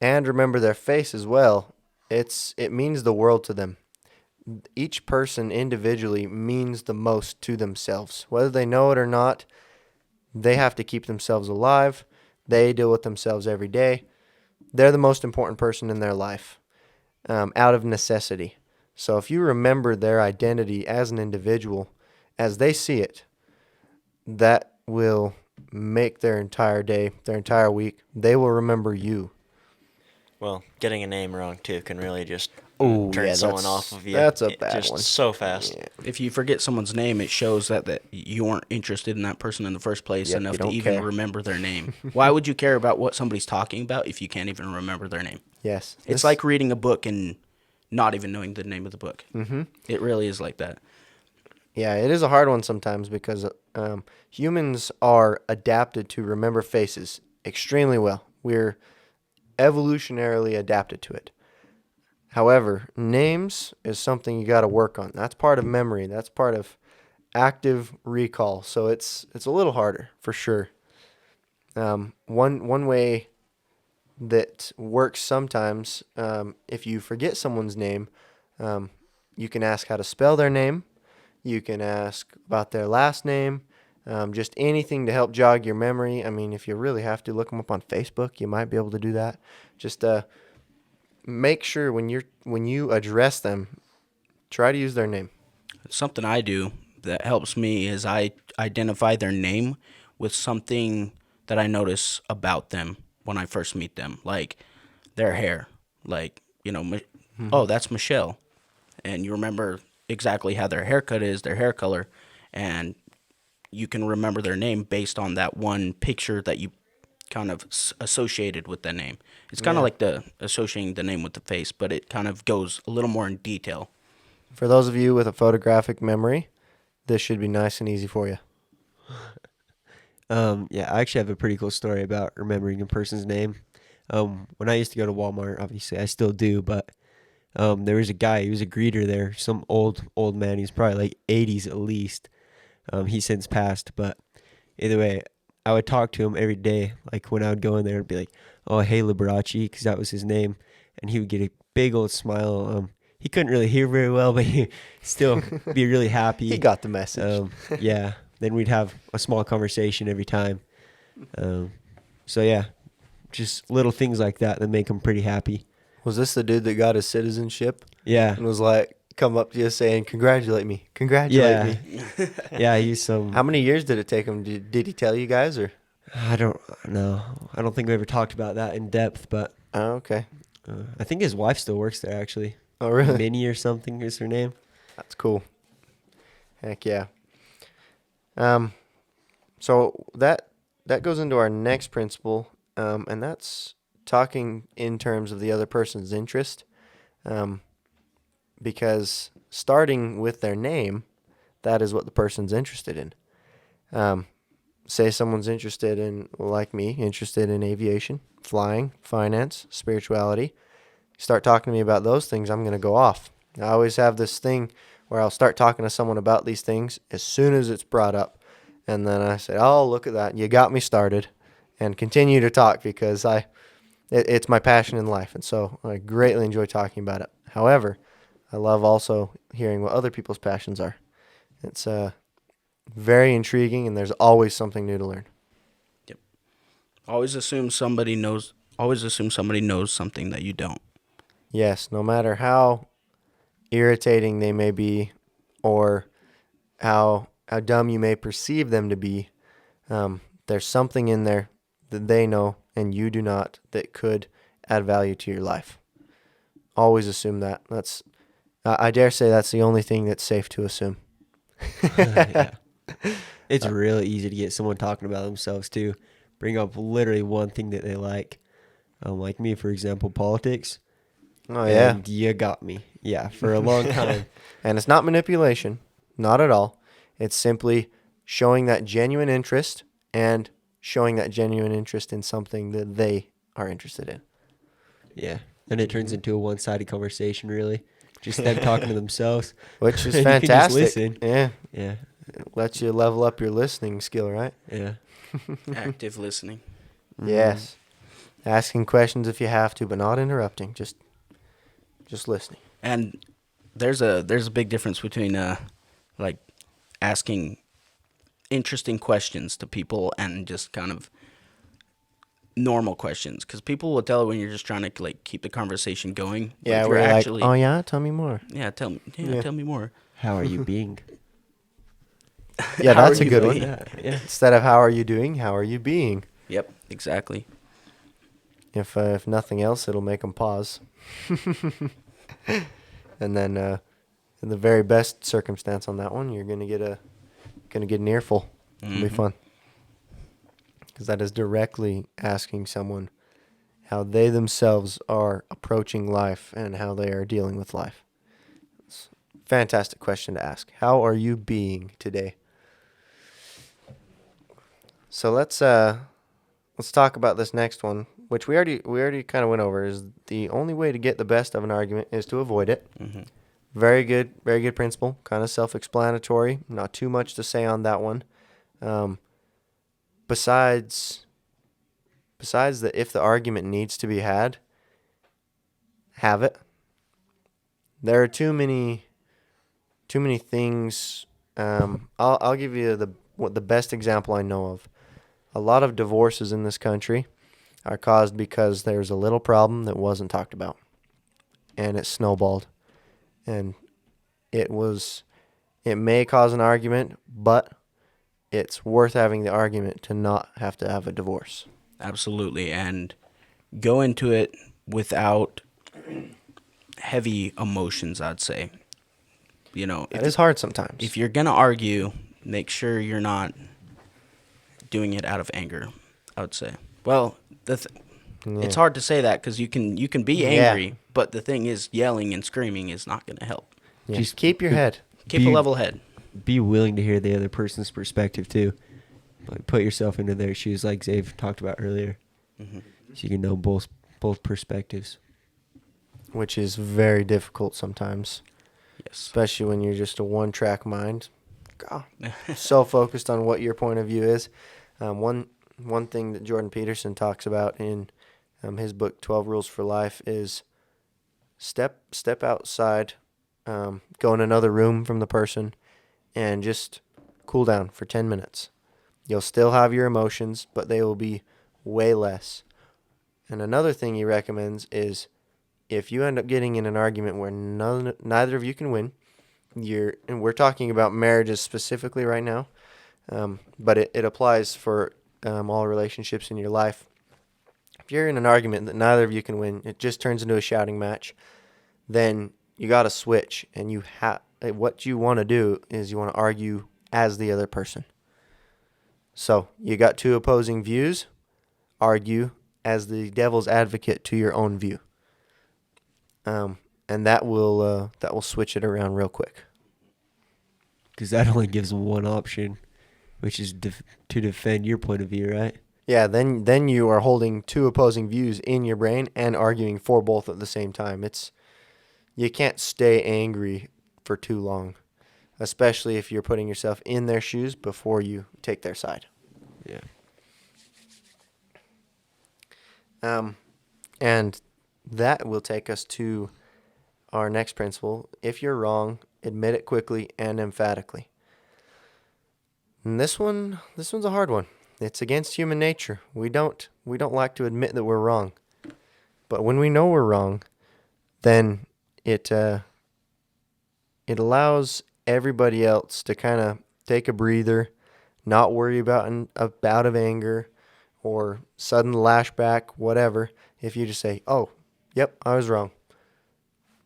and remember their face as well, it means the world to them. Each person individually means the most to themselves. Whether they know it or not, they have to keep themselves alive. They deal with themselves every day. They're the most important person in their life, out of necessity. So if you remember their identity as an individual, as they see it, that will make their entire day, their entire week. They will remember you. Well, getting a name wrong too can really just Ooh, turn yeah, someone that's- off of you. that's a bad just one. so fast. Yeah. If you forget someone's name, it shows that you weren't interested in that person in the first place Yep, enough you to don't even care. remember their name. Why would you care about what somebody's talking about if you can't even remember their name? Yes. It's like reading a book and not even knowing the name of the book. Mm-hmm. It really is like that. Yeah, it is a hard one sometimes because humans are adapted to remember faces extremely well. We're evolutionarily adapted to it. However, names is something you got to work on. That's part of memory. That's part of active recall. So it's a little harder for sure. One way that works sometimes, if you forget someone's name, you can ask how to spell their name. You can ask about their last name. Just anything to help jog your memory. I mean, if you really have to, look them up on Facebook. You might be able to do that. Just make sure when you address them, try to use their name. Something I do that helps me is I identify their name with something that I notice about them when I first meet them, like their hair. Like, oh, that's Michelle. And you remember exactly how their haircut is, their hair color, and you can remember their name based on that one picture that you kind of associated with the name. It's kind of like associating the name with the face, but it kind of goes a little more in detail. For those of you with a photographic memory, this should be nice and easy for you. Yeah, I actually have a pretty cool story about remembering a person's name. When I used to go to Walmart, obviously I still do, but there was a guy, he was a greeter there, some old man. He's probably like 80s at least. He's since passed, but either way, I would talk to him every day. Like when I would go in there and be like, "Oh, hey, Liberace," because that was his name, and he would get a big old smile. He couldn't really hear very well, but he still be really happy. He got the message. Yeah. Then we'd have a small conversation every time. So yeah, just little things like that make him pretty happy. Was this the dude that got his citizenship Yeah. and was like, come up to you saying, congratulate me, congratulate me? Yeah, he's some. How many years did it take him? Did he tell you guys? Or? I don't know. I don't think we ever talked about that in depth, but Oh, okay. I think his wife still works there actually. Oh, really? Minnie or something is her name. That's cool. Heck yeah. So that goes into our next principle, and that's talking in terms of the other person's interest, because starting with their name, that is what the person's interested in. Say someone's interested in, like me, interested in aviation, flying, finance, spirituality. Start talking to me about those things, I'm going to go off. I always have this thing where I'll start talking to someone about these things as soon as it's brought up. And then I say, oh, look at that. You got me started. And continue to talk because it's my passion in life. And so I greatly enjoy talking about it. However, I love also hearing what other people's passions are. It's very intriguing, and there's always something new to learn. Yep. Always assume somebody knows something that you don't. Yes, no matter how irritating they may be or how dumb you may perceive them to be, there's something in there that they know and you do not that could add value to your life. Always assume that. I dare say that's the only thing that's safe to assume. Yeah. It's really easy to get someone talking about themselves too. Bring up literally one thing that they like. Like me, for example, politics. Oh, yeah. And you got me. Yeah, for a long time. And it's not manipulation. Not at all. It's simply showing that genuine interest and showing that genuine interest in something that they are interested in. Yeah. And it turns into a one-sided conversation, really. Just them talking to themselves. Which is And you can just fantastic. listen. Yeah. Yeah. It lets you level up your listening skill, right? Yeah. Active listening. Yes. Asking questions if you have to, but not interrupting. Just listening. And there's a big difference between like asking interesting questions to people and just kind of normal questions, because people will tell when you're just trying to like keep the conversation going. But Yeah, if we're you're like, actually, oh yeah, tell me more. yeah, tell me more. How are you being? Yeah, How that's are a you good doing? one. Yeah. Instead of how are you doing, how are you being? Yep, exactly. If nothing else, it'll make them pause. And then in the very best circumstance on that one, you're gonna get an earful. It'll be fun, because that is directly asking someone how they themselves are approaching life and how they are dealing with life. It's a fantastic question to ask. How are you being today? So let's talk about this next one, which we already kind of went over. Is the only way to get the best of an argument is to avoid it. Mm-hmm. Very good principle. Kind of self-explanatory. Not too much to say on that one. Besides that, if the argument needs to be had, have it. There are too many things. I'll give you the best example I know of. A lot of divorces in this country are caused because there's a little problem that wasn't talked about, and it snowballed, and it may cause an argument, but it's worth having the argument to not have to have a divorce. Absolutely, and go into it without heavy emotions, I'd say. You know, It is hard sometimes. if you're going to argue, make sure you're not doing it out of anger, I would say. Well, it's hard to say that because you can be angry, but the thing is, yelling and screaming is not going to help. Yeah. Just keep your head. Keep a level head. Be willing to hear the other person's perspective too. Like, put yourself into their shoes, like Zave talked about earlier, so you can know both perspectives. Which is very difficult sometimes, Yes. especially when you're just a one-track mind. God, so focused on what your point of view is. One thing that Jordan Peterson talks about in his book 12 Rules for Life is step outside, go in another room from the person, and just cool down for 10 minutes. You'll still have your emotions, but they will be way less. And another thing he recommends is if you end up getting in an argument where neither of you can win, and we're talking about marriages specifically right now, but it applies for all relationships in your life. If you're in an argument that neither of you can win, it just turns into a shouting match, then you got to switch, and what you want to do is you want to argue as the other person. So you got two opposing views, argue as the devil's advocate to your own view. And that will switch it around real quick. Because that only gives them one option, which is to defend your point of view, right? Yeah, then you are holding two opposing views in your brain and arguing for both at the same time. You can't stay angry for too long, especially if you're putting yourself in their shoes before you take their side. Yeah. And that will take us to our next principle. If you're wrong, admit it quickly and emphatically. And this one's a hard one. It's against human nature. We don't like to admit that we're wrong. But when we know we're wrong, then it allows everybody else to kind of take a breather, not worry about a bout of anger or sudden lashback, whatever. If you just say, "Oh, yep, I was wrong,"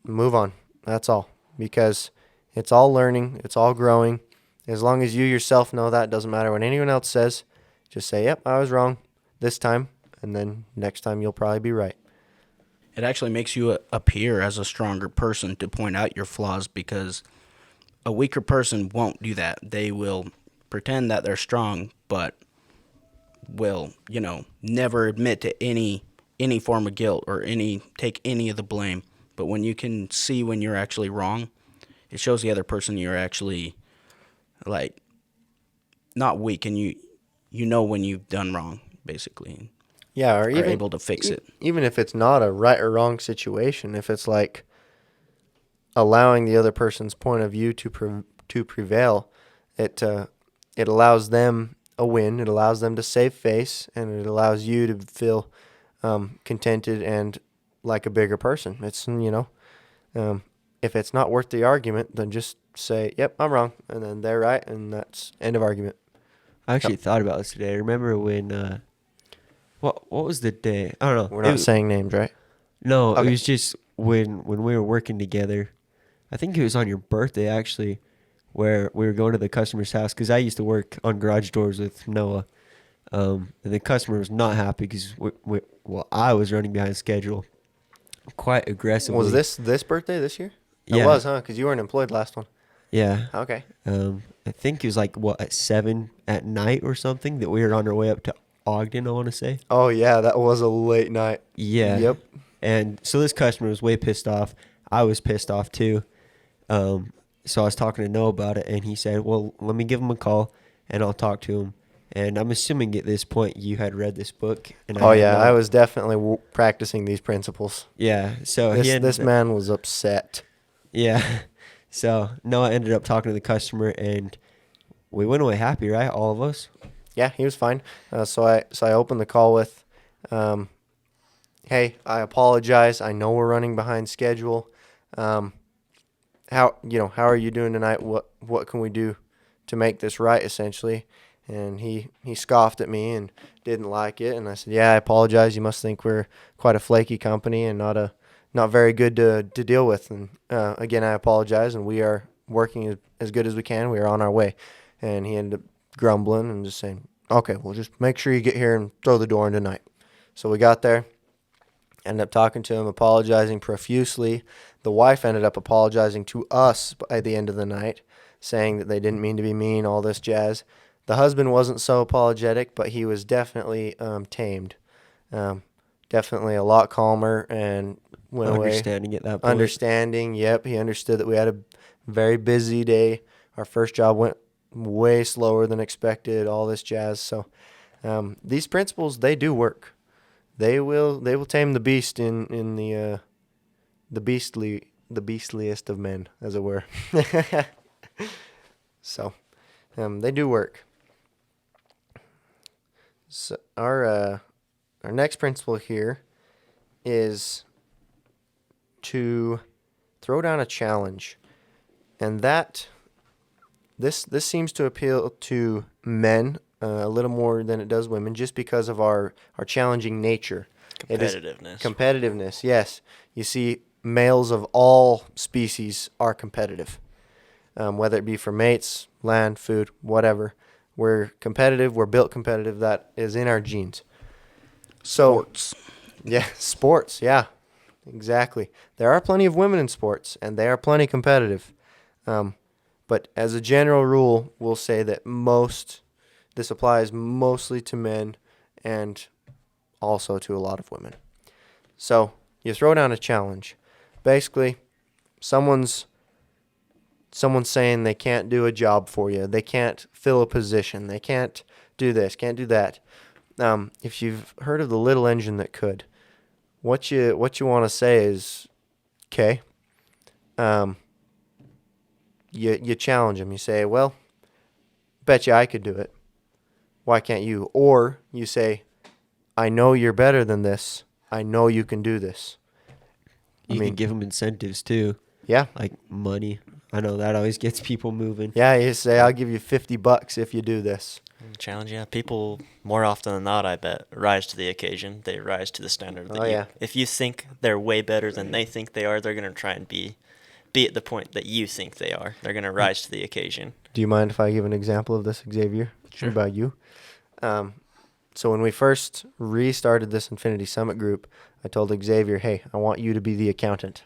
move on. That's all. Because it's all learning, it's all growing. As long as you yourself know that, it doesn't matter what anyone else says. Just say, "Yep, I was wrong this time," and then next time you'll probably be right. It actually makes you appear as a stronger person to point out your flaws, because a weaker person won't do that. They will pretend that they're strong, but will, never admit to any form of guilt or take any of the blame. But when you can see when you're actually wrong, it shows the other person you're actually not weak, and you know when you've done wrong, basically. Yeah, or even able to fix it. Even if it's not a right or wrong situation, if it's like allowing the other person's point of view to prevail, it allows them a win. It allows them to save face, and it allows you to feel contented and like a bigger person. It's if it's not worth the argument, then just say, "Yep, I'm wrong," and then they're right, and that's end of argument. I actually thought about this today. I remember when What was the day? I don't know. We're not saying names, right? No, Okay. it was just when we were working together. I think it was on your birthday actually, where we were going to the customer's house because I used to work on garage doors with Noah. And the customer was not happy because I was running behind schedule quite aggressively. Was this birthday this year? Yeah. It was, huh? Because you weren't employed last one. Yeah. Okay. I think it was like at 7 at night or something that we were on our way up to Ogden. I want to say. Oh yeah, that was a late night. Yeah. Yep. And so this customer was way pissed off. I was pissed off too. So I was talking to Noah about it, and he said, "Well, let me give him a call, and I'll talk to him." And I'm assuming at this point you had read this book. And Oh had yeah, not. I was definitely practicing these principles. Yeah. So This man was upset. Yeah. So Noah ended up talking to the customer, and we went away happy, right? All of us. Yeah, he was fine. So I opened the call with, "Hey, I apologize. I know we're running behind schedule. How are you doing tonight? What can we do to make this right?" Essentially, and he scoffed at me and didn't like it. And I said, "Yeah, I apologize. You must think we're quite a flaky company and not very good to deal with. And again, I apologize. And we are working as good as we can. We are on our way." And he ended up grumbling and just saying, "Okay, well, just make sure you get here and throw the door in tonight." So we got there, ended up talking to him, apologizing profusely. The wife ended up apologizing to us by the end of the night, saying that they didn't mean to be mean, all this jazz. The husband wasn't so apologetic, but he was definitely tamed. Definitely a lot calmer and went away. Understanding at that point. Understanding, yep. He understood that we had a very busy day. Our first job went way slower than expected, all this jazz. So these principles, they do work. They will tame the beast in the beastliest of men, as it were. So they do work. So our next principle here is to throw down a challenge, and this seems to appeal to men a little more than it does women, just because of our challenging nature. Competitiveness, yes. You see, males of all species are competitive, whether it be for mates, land, food, whatever. We're competitive. We're built competitive. That is in our genes. So, Sports. yeah, sports. Yeah, exactly. There are plenty of women in sports, and they are plenty competitive. But as a general rule, we'll say that this applies mostly to men and also to a lot of women. So you throw down a challenge. Basically, someone's saying they can't do a job for you. They can't fill a position. They can't do this, can't do that. If you've heard of the little engine that could, what you want to say is, okay. You challenge them. You say, "Well, bet you I could do it. Why can't you?" Or you say, "I know you're better than this. I know you can do this." You can give them incentives too, Yeah. like money. I know that always gets people moving. Yeah, you say, "I'll give you $50 if you do this." Challenge, yeah. People, more often than not, I bet, rise to the occasion. They rise to the standard. Oh, yeah. If you think they're way better than they think they are, they're going to try and be at the point that you think they are. They're going to rise to the occasion. Do you mind if I give an example of this, Xavier? Sure. About you? So when we first restarted this Infinity Summit group, I told Xavier, "Hey, I want you to be the accountant."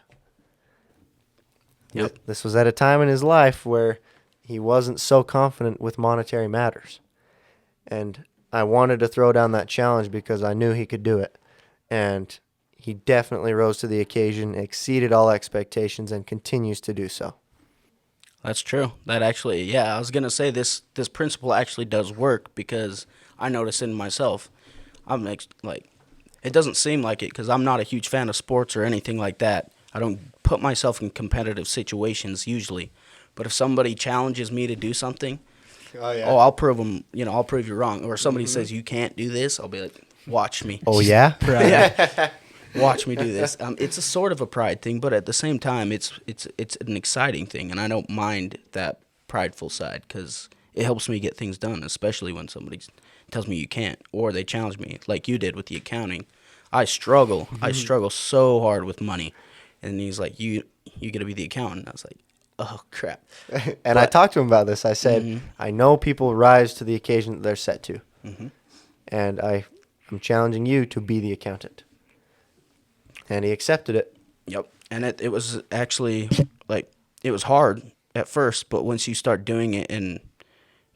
Yep. This was at a time in his life where he wasn't so confident with monetary matters. And I wanted to throw down that challenge because I knew he could do it. And he definitely rose to the occasion, exceeded all expectations, and continues to do so. That's true. That actually, yeah, I was gonna say this principle actually does work because I notice in myself. It doesn't seem like it because I'm not a huge fan of sports or anything like that. I don't put myself in competitive situations usually, but if somebody challenges me to do something, I'll prove them. I'll prove you wrong. Or somebody says you can't do this, I'll be like, "Watch me." Oh, yeah? Yeah. Watch me do this. It's a sort of a pride thing, but at the same time, it's an exciting thing, and I don't mind that prideful side because it helps me get things done, especially when somebody tells me you can't, or they challenge me like you did with the accounting. I struggle. I struggle so hard with money. And he's like, you got to be the accountant. I was like, oh, crap. And I talked to him about this. I said, I know people rise to the occasion that they're set to. And I'm challenging you to be the accountant. And he accepted it. Yep. And it was actually, like, it was hard at first, but once you start doing it and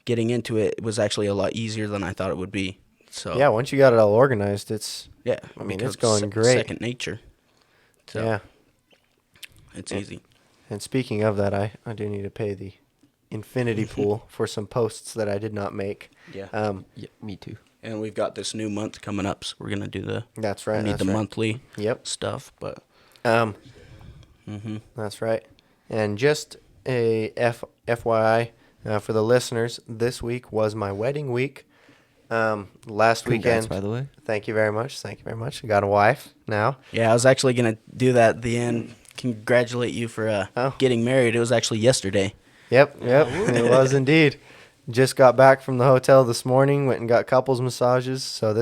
getting into it, it was actually a lot easier than I thought it would be. So Yeah, once you got it all organized, it's I mean, because it's going great. Second nature. So yeah. it's easy. And speaking of that, I do need to pay the infinity pool for some posts that I did not make. Yeah. Yeah, me too. And we've got this new month coming up, so we're gonna do the That's right. we need That's the right. monthly Yep. stuff, but That's right. And just a FYI for the listeners, this week was my wedding week. Last Congrats, weekend. by the way. Thank you very much. Thank you very much. I got a wife now. yeah, I was actually gonna do that at the end. Congratulate you for getting married. It was actually yesterday. Yep. It was indeed. Just got back from the hotel this morning, went and got couples massages. So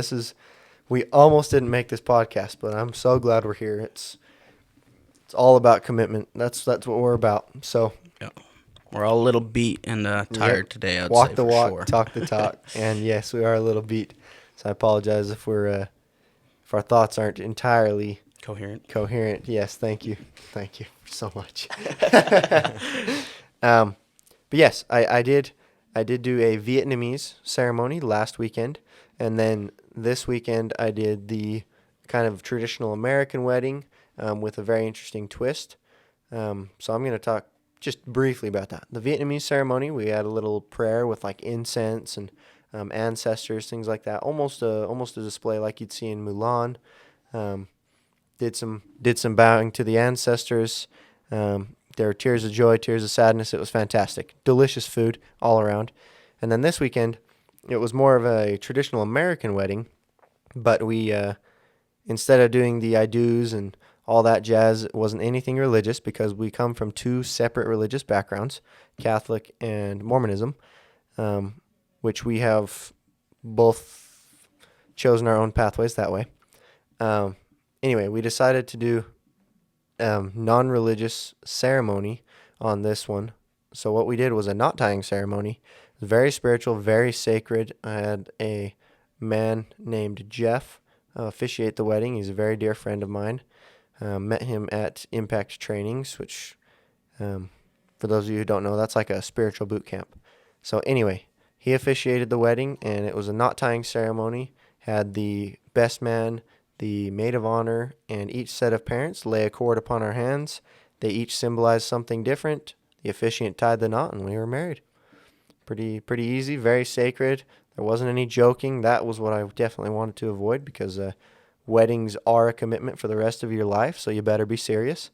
we almost didn't make this podcast, but I'm so glad we're here. It's all about commitment. That's what we're about. So Yeah. We're all a little beat and tired today. I'd walk say the for walk, sure. talk the talk, and yes, we are a little beat. So I apologize if if our thoughts aren't entirely Coherent. Yes, thank you so much. But yes, I did do a Vietnamese ceremony last weekend, and then this weekend I did the kind of traditional American wedding with a very interesting twist. So I'm going to talk just briefly about that. The Vietnamese ceremony, we had a little prayer with like incense and ancestors, things like that. Almost a display like you'd see in Mulan. Did some bowing to the ancestors. There were tears of joy, tears of sadness. It was fantastic. Delicious food all around. And then this weekend, it was more of a traditional American wedding, but we instead of doing the I do's and all that jazz, it wasn't anything religious because we come from two separate religious backgrounds, Catholic and Mormonism, which we have both chosen our own pathways that way. Anyway, we decided to do non-religious ceremony on this one. So what we did was a knot tying ceremony. It was very spiritual, very sacred. I had a man named Jeff officiate the wedding. He's a very dear friend of mine. Met him at Impact Trainings, which, for those of you who don't know, that's like a spiritual boot camp. So anyway, he officiated the wedding, and it was a knot tying ceremony. Had the best man, the maid of honor, and each set of parents lay a cord upon our hands. They each symbolized something different. The officiant tied the knot, and we were married. Pretty easy, very sacred. There wasn't any joking. That was what I definitely wanted to avoid because weddings are a commitment for the rest of your life, so you better be serious.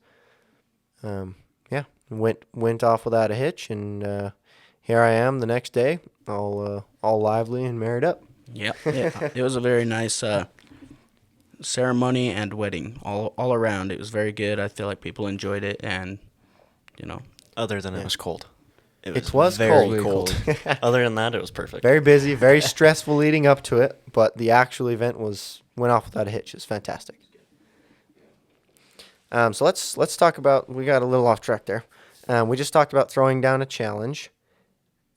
Yeah, went off without a hitch, and here I am the next day, all lively and married up. Yeah. It was a very nice ceremony and wedding all around. It was very good. I feel like people enjoyed it, and Other than it was cold. It was very cold. Other than that, it was perfect. Very busy, very stressful leading up to it, but the actual event went off without a hitch. It's fantastic. So let's talk about. We got a little off track there. We just talked about throwing down a challenge.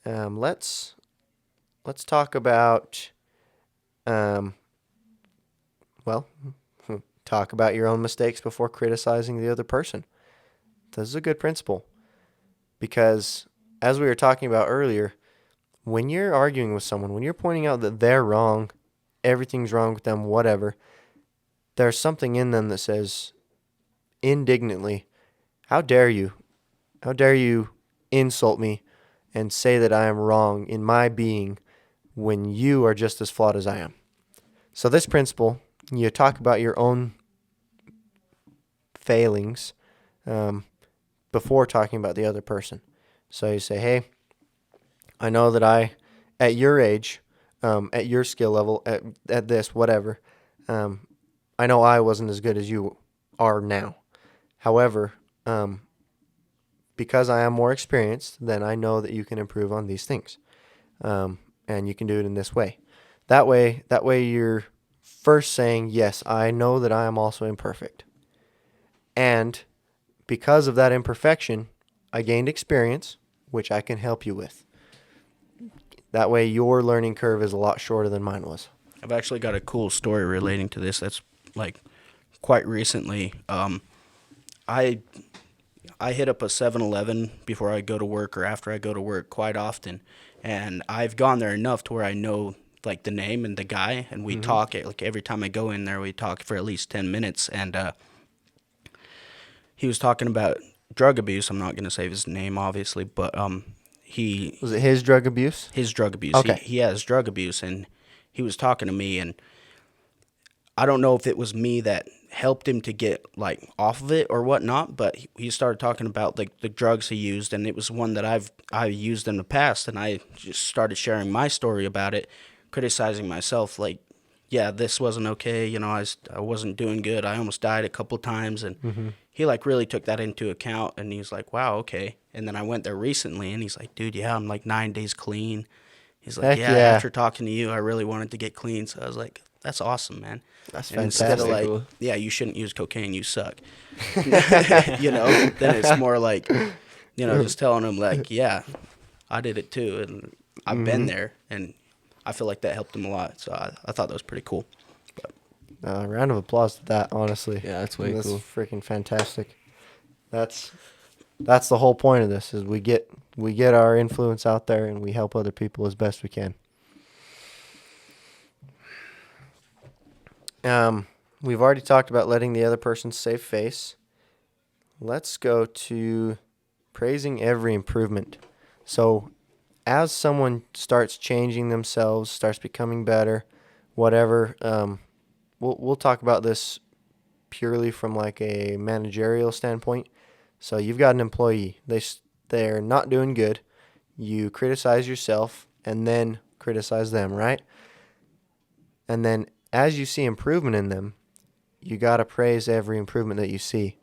Let's talk about. Talk about your own mistakes before criticizing the other person. This is a good principle, because as we were talking about earlier, when you're arguing with someone, when you're pointing out that they're wrong, everything's wrong with them, whatever, there's something in them that says indignantly, how dare you? How dare you insult me and say that I am wrong in my being when you are just as flawed as I am? So this principle, you talk about your own failings before talking about the other person. So you say, hey, I know that at your age, at your skill level, at this, whatever, I know I wasn't as good as you are now. However, because I am more experienced, then I know that you can improve on these things. and you can do it in this way. That way you're first saying, yes, I know that I am also imperfect. And because of that imperfection, I gained experience, which I can help you with. That way your learning curve is a lot shorter than mine was. I've actually got a cool story relating to this that's like quite recently. I hit up a 7-Eleven before I go to work or after I go to work quite often, and I've gone there enough to where I know like the name and the guy, and we talk. Like every time I go in there, we talk for at least 10 minutes, and he was talking about drug abuse. I'm not going to say his name, obviously, but Was it his drug abuse? his drug abuse. Okay. He has drug abuse, and he was talking to me, and I don't know if it was me that helped him to get like off of it or whatnot, but he started talking about like the drugs he used, and it was one that I used in the past, and I just started sharing my story about it, criticizing myself like, yeah, this wasn't okay, you know, I wasn't doing good. I almost died a couple times, and he like really took that into account, and he's like, wow, okay. And then I went there recently, and he's like, dude, yeah, I'm like 9 days clean. He's like, Heck yeah, yeah. after talking to you, I really wanted to get clean. So I was like, that's awesome, man. That's And instead of fantastic. like, yeah, you shouldn't use cocaine, you suck. You know, then it's more like, you know, just telling him like, yeah, I did it too, and I've been there, and I feel like that helped him a lot. So I thought that was pretty cool. Round of applause to that, honestly. Yeah, that's way cool. Freaking fantastic. That's the whole point of this, is we get our influence out there and we help other people as best we can. We've already talked about letting the other person save face. Let's go to praising every improvement. So as someone starts changing themselves, starts becoming better, whatever, we'll talk about this purely from like a managerial standpoint. So you've got an employee. They're not doing good. You criticize yourself and then criticize them, right? And then as you see improvement in them, you got to praise every improvement that you see.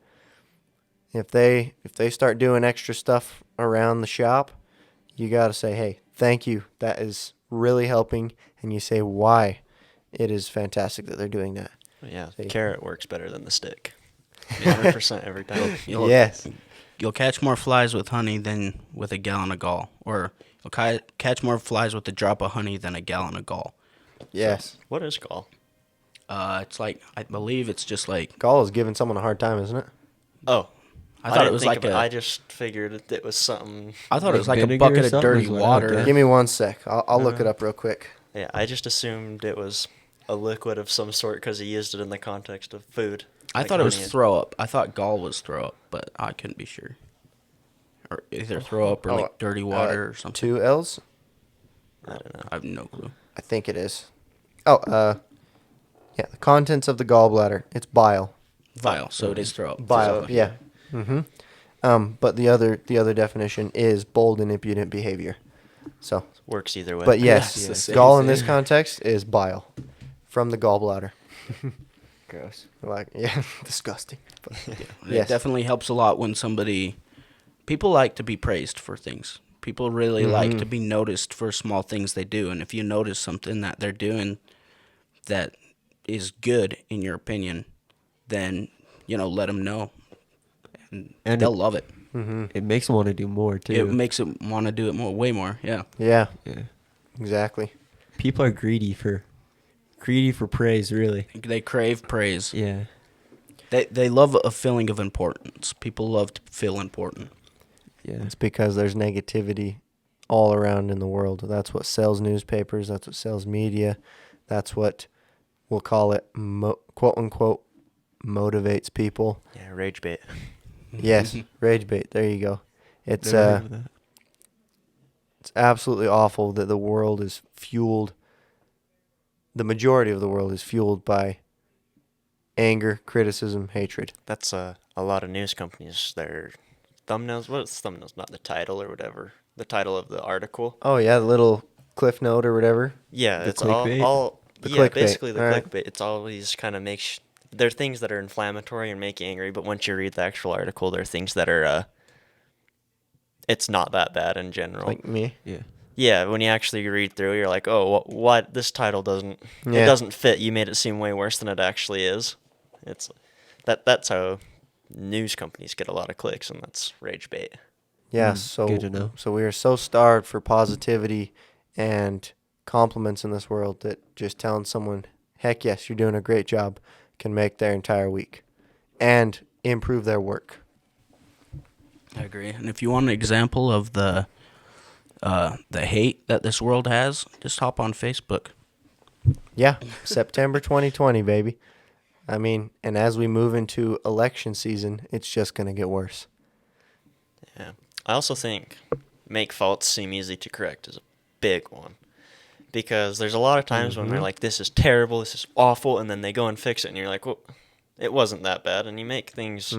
If they start doing extra stuff around the shop, you got to say, hey, thank you. That is really helping. And you say why it is fantastic that they're doing that. Yeah, See. the carrot works better than the stick. 100% every time. Yes. You'll catch more flies with honey than with a gallon of gall, or you'll catch more flies with a drop of honey than a gallon of gall. Yes. What is gall? It's like, I believe it's just like, Gall is giving someone a hard time, isn't it? Oh, I thought it didn't was think like of it. a, I just figured it was something. I thought it was like like a vinegar or bucket of something dirty is what I water. looked at. Give me 1 sec. I'll look it up real quick. Yeah, I just assumed it was a liquid of some sort because he used it in the context of food. I Like thought it was honey. throw up. I thought gall was throw up, but I couldn't be sure. Or either throw up or Oh, like dirty water or something. 2 L's? I don't know. I have no clue. I think it is. Oh, yeah, the contents of the gallbladder. It's bile. Vile, so it is throw up. Bile, So, yeah. But the other definition is bold and impudent behavior. So, Works either way. but It's yes, the same gall in this thing. context is bile from the gallbladder. Gross. Like, yeah, disgusting. But, It yes. definitely helps a lot when people like to be praised for things. People really like to be noticed for small things they do. And if you notice something that they're doing that is good in your opinion, then, you know, let them know. And they'll love it. It makes them want to do more too. It makes them want to do it way more. Yeah. Yeah, Yeah. exactly. People are greedy for praise, really. They crave praise. Yeah. They love a feeling of importance. People love to feel important. Yeah. It's because there's negativity all around in the world. That's what sells newspapers. That's what sells media. That's what we'll call it, quote unquote, motivates people. Yeah, rage bait. Yes, rage bait. There you go. It's Never heard of that. it's absolutely awful that the world is fueled. The majority of the world is fueled by anger, criticism, hatred. That's a lot of news companies. Their thumbnails. What's thumbnails? Not the title or whatever. The title of the article. Oh yeah, the little cliff note or whatever. Yeah, The it's clickbait? all The yeah, clickbait, basically the alright. clickbait. It's always kind of makes. There are things that are inflammatory and make you angry, but once you read the actual article, there are things that are. It's not that bad in general. Like me. Yeah. Yeah, when you actually read through, you're like, oh, what? This title doesn't. Yeah. It doesn't fit. You made it seem way worse than it actually is. It's that's how news companies get a lot of clicks, and that's rage bait. Yeah, Good to know. so we are so starved for positivity and compliments in this world that just telling someone, heck yes, you're doing a great job, can make their entire week and improve their work. I agree. And if you want an example of the hate that this world has, just hop on Facebook. Yeah, September 2020, baby. I mean, and as we move into election season, it's just going to get worse. Yeah. I also think make faults seem easy to correct is a big one. Because there's a lot of times when they're like, this is terrible, this is awful, and then they go and fix it, and you're like, well, it wasn't that bad, and you make things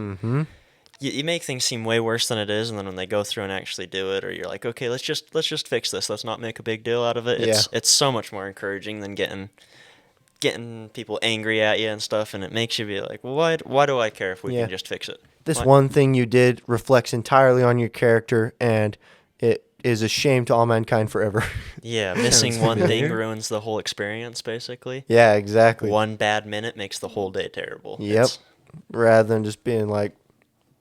you make things seem way worse than it is, and then when they go through and actually do it, or you're like, okay, let's just fix this, let's not make a big deal out of it. It's so much more encouraging than getting people angry at you and stuff, and it makes you be like, well, why do I care if we can just fix it? This Why- one thing you did reflects entirely on your character, and it is a shame to all mankind forever. Yeah, missing one thing familiar. ruins the whole experience, basically. Yeah, exactly. One bad minute makes the whole day terrible. Yep. It's- Rather than just being like,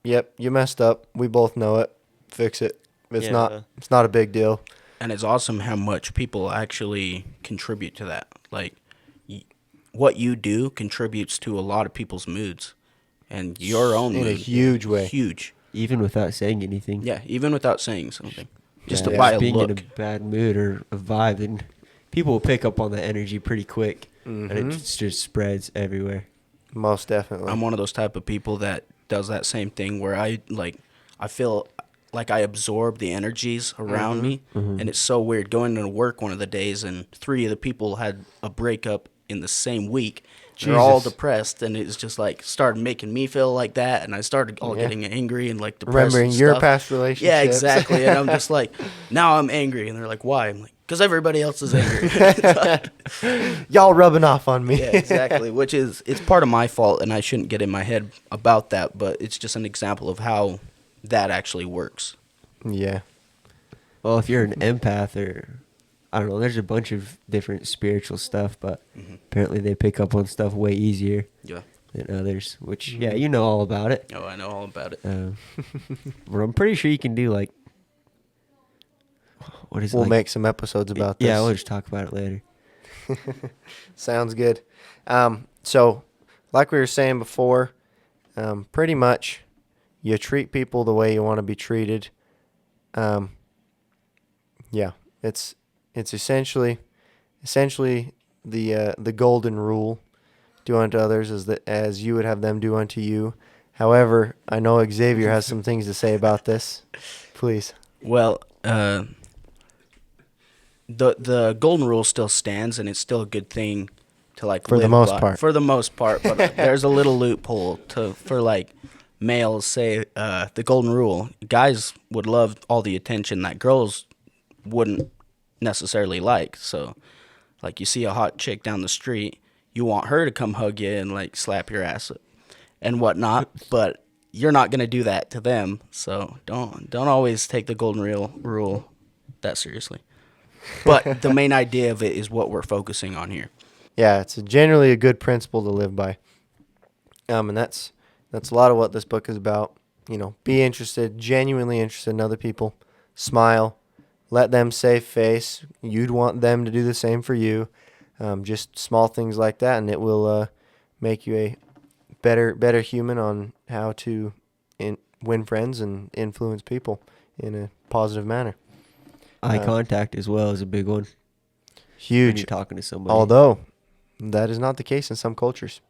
yep, you messed up. We both know it. Fix it. It's Yeah. not a big deal. And it's awesome how much people actually contribute to that. Like, what you do contributes to a lot of people's moods. And your own In a mood. huge way. Huge. Even without saying anything. Yeah, even without saying something. Just Yeah, to buy a being look. in a bad mood or a vibe, and people will pick up on the energy pretty quick, and it just spreads everywhere. Most definitely. I'm one of those type of people that does that same thing where I feel like I absorb the energies around me, and it's so weird going to work one of the days and 3 of the people had a breakup in the same week. They're all Jesus. depressed, and it's just like started making me feel like that, and I started all getting angry and like depressed. Remembering and your stuff. past relationships. Yeah, exactly. And I'm just like, now I'm angry, and they're like, why? I'm like, because everybody else is angry. Y'all rubbing off on me. Yeah, exactly. Which is, it's part of my fault, and I shouldn't get in my head about that. But it's just an example of how that actually works. Yeah. Well, if you're an empath or I don't know, there's a bunch of different spiritual stuff, but apparently they pick up on stuff way easier Yeah. than others. Which you know all about it. Oh, I know all about it. But I'm pretty sure you can do like what is it? We'll like, make some episodes about this. Yeah, we'll just talk about it later. Sounds good. So, like we were saying before, pretty much you treat people the way you want to be treated. Yeah, it's essentially the golden rule: do unto others as you would have them do unto you. However, I know Xavier has some things to say about this. Please. Well, the golden rule still stands, and it's still a good thing to like For the live most by. part. For the most part, but there's a little loophole for like males. Say the golden rule: guys would love all the attention that girls wouldn't necessarily like. So, like you see a hot chick down the street, you want her to come hug you and like slap your ass and whatnot, but you're not gonna do that to them. So don't always take the golden rule that seriously. But the main idea of it is what we're focusing on here. Yeah, it's generally a good principle to live by. And that's a lot of what this book is about. You know, be interested, genuinely interested in other people. Smile, let them save face. You'd want them to do the same for you. Just small things like that, and it will make you a better human on how to win friends and influence people in a positive manner. Eye contact as well is a big one. When Huge. you're talking to somebody. Although that is not the case in some cultures.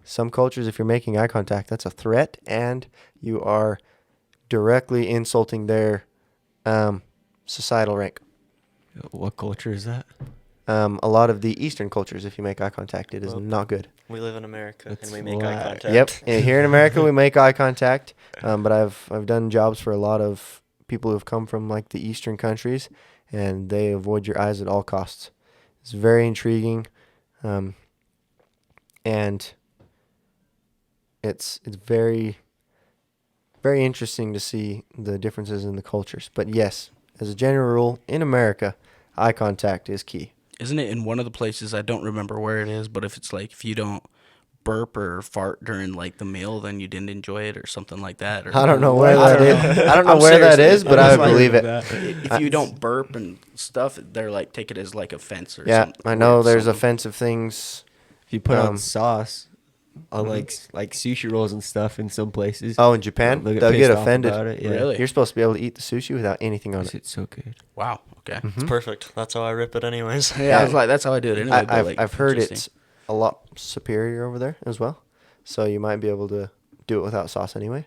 Some cultures, if you're making eye contact, that's a threat, and you are directly insulting their societal rank. What culture is that? A lot of the Eastern cultures, if you make eye contact, it is Well, not good. We live in America, That's and we make eye why- contact. Yep. And here in America, we make eye contact, but I've done jobs for a lot of people who've come from like the Eastern countries, and they avoid your eyes at all costs. It's very intriguing, and it's very interesting to see the differences in the cultures. But yes, as a general rule, in America, eye contact is key. Isn't it in one of the places? I don't remember where it is, but if you don't burp or fart during like the meal, then you didn't enjoy it or something like that. Or I don't know where I that don't is. know. I don't know I'm where that seriously- is, but I'm I just would like- believe it. If you don't burp and stuff, they're like take it as like offense or Yeah, something. I know weird there's something. offensive things. If you put Um, on sauce on like sushi rolls and stuff in some places, Oh, in Japan, they'll they'll get pissed off offended. about it. Yeah. Really? You're supposed to be able to eat the sushi without anything on it. It's so good. Wow. Okay. It's perfect. That's how I rip it anyways. Yeah, I was like, that's how I do it anyway. but, like, I've heard interesting. it's a lot superior over there as well, so you might be able to do it without sauce anyway.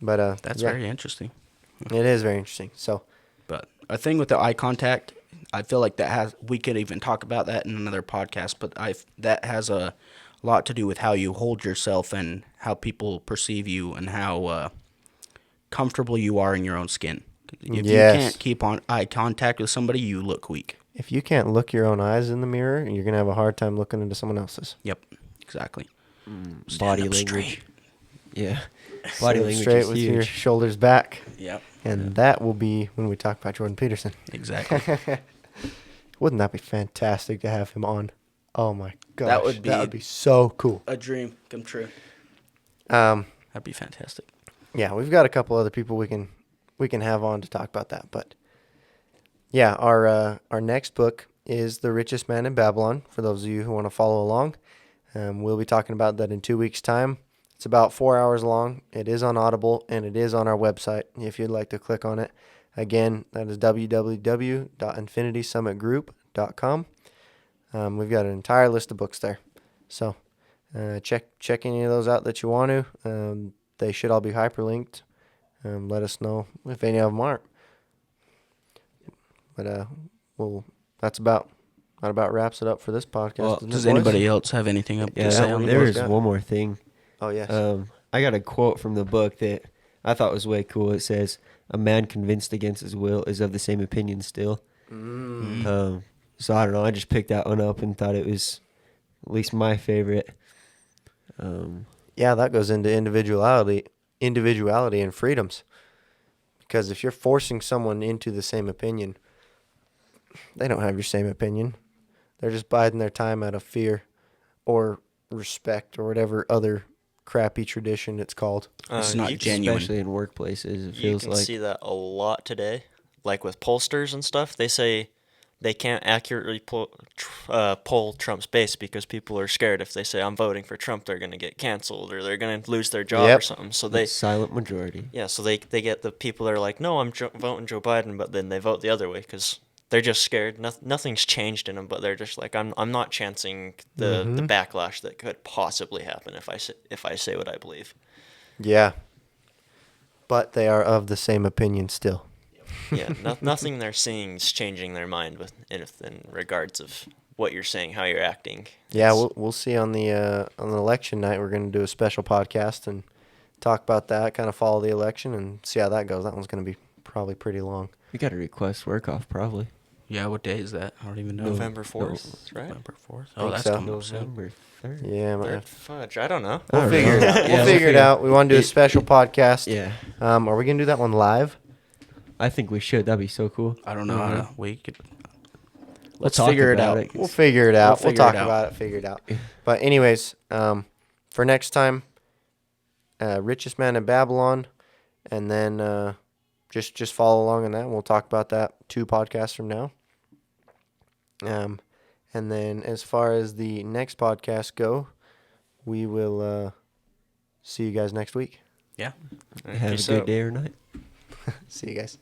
But That's yeah, very interesting. it is very interesting. So But a thing with the eye contact, I feel like we could even talk about that in another podcast, but that has a lot to do with how you hold yourself and how people perceive you and how comfortable you are in your own skin. If Yes. you can't keep on eye contact with somebody, you look weak. if you can't look your own eyes in the mirror, you're gonna have a hard time looking into someone else's. Yep, exactly. Body up language. straight. Yeah. Body Sit language straight is with huge. your shoulders back, Yep, and that will be when we talk about Jordan Peterson. exactly. Wouldn't that be fantastic to have him on? Oh my gosh, That would be- so cool. A dream come true. Um, That'd be fantastic. yeah, we've got a couple other people we can have on to talk about that, but yeah, our next book is The Richest Man in Babylon. For those of you who want to follow along, we'll be talking about that in 2 weeks' time. It's about 4 hours long. It is on Audible and it is on our website if you'd like to click on it. Again, that is www.infinitysummitgroup.com. We've got an entire list of books there, so check any of those out that you want to. They should all be hyperlinked. Let us know if any of them aren't. But that about wraps it up for this podcast. Well, doesn't it, Does boys? anybody else have anything up Yeah, to say that on one the there book? book? is one more thing. Oh yes. I got a quote from the book that I thought was way cool. It says, "A man convinced against his will is of the same opinion still." So I don't know. I just picked that one up and thought it was at least my favorite. Yeah, that goes into individuality and freedoms. Because if you're forcing someone into the same opinion, they don't have your same opinion. They're just biding their time out of fear or respect or whatever other crappy tradition it's called. It's not you genuine. Especially in workplaces, it You feels can like. see that a lot today. Like with pollsters and stuff, they say they can't accurately poll Trump's base because people are scared. If they say, I'm voting for Trump, they're going to get canceled or they're going to lose their job or Yep. something. So they, Silent majority. yeah, so they get the people that are like, no, I'm voting Joe Biden, but then they vote the other way because they're just scared. Nothing's changed in them, but they're just like, I'm not chancing the backlash that could possibly happen if I say what I believe. Yeah. But they are of the same opinion still. Yeah, nothing they're seeing is changing their mind in regards of what you're saying, how you're acting. Yeah, It's- we'll see on the election night. We're going to do a special podcast and talk about that, kind of follow the election and see how that goes. That one's going to be probably pretty long. We got to request work off probably. Yeah, what day is that? I don't even know. November 4th, right? November 4th. Think Oh, that's so. coming up soon. November 3rd. Yeah, might Third have to. fudge. I don't know. We'll I don't figure it know. out. Yeah, We'll we'll figure it figure- out. We want to do a special podcast. Yeah. Are we going to do that one live? I think we should. That'd be so cool. I don't know how to. We could. Let's talk figure it about out. it. We'll figure it out. We'll figure talk it out. about it, figure it out. But anyways, for next time, Richest Man in Babylon, and then just follow along on that. And we'll talk about that 2 podcasts from now. And then as far as the next podcast go, we will see you guys next week. Yeah. All right, Have a peace good out. day or night. See you guys.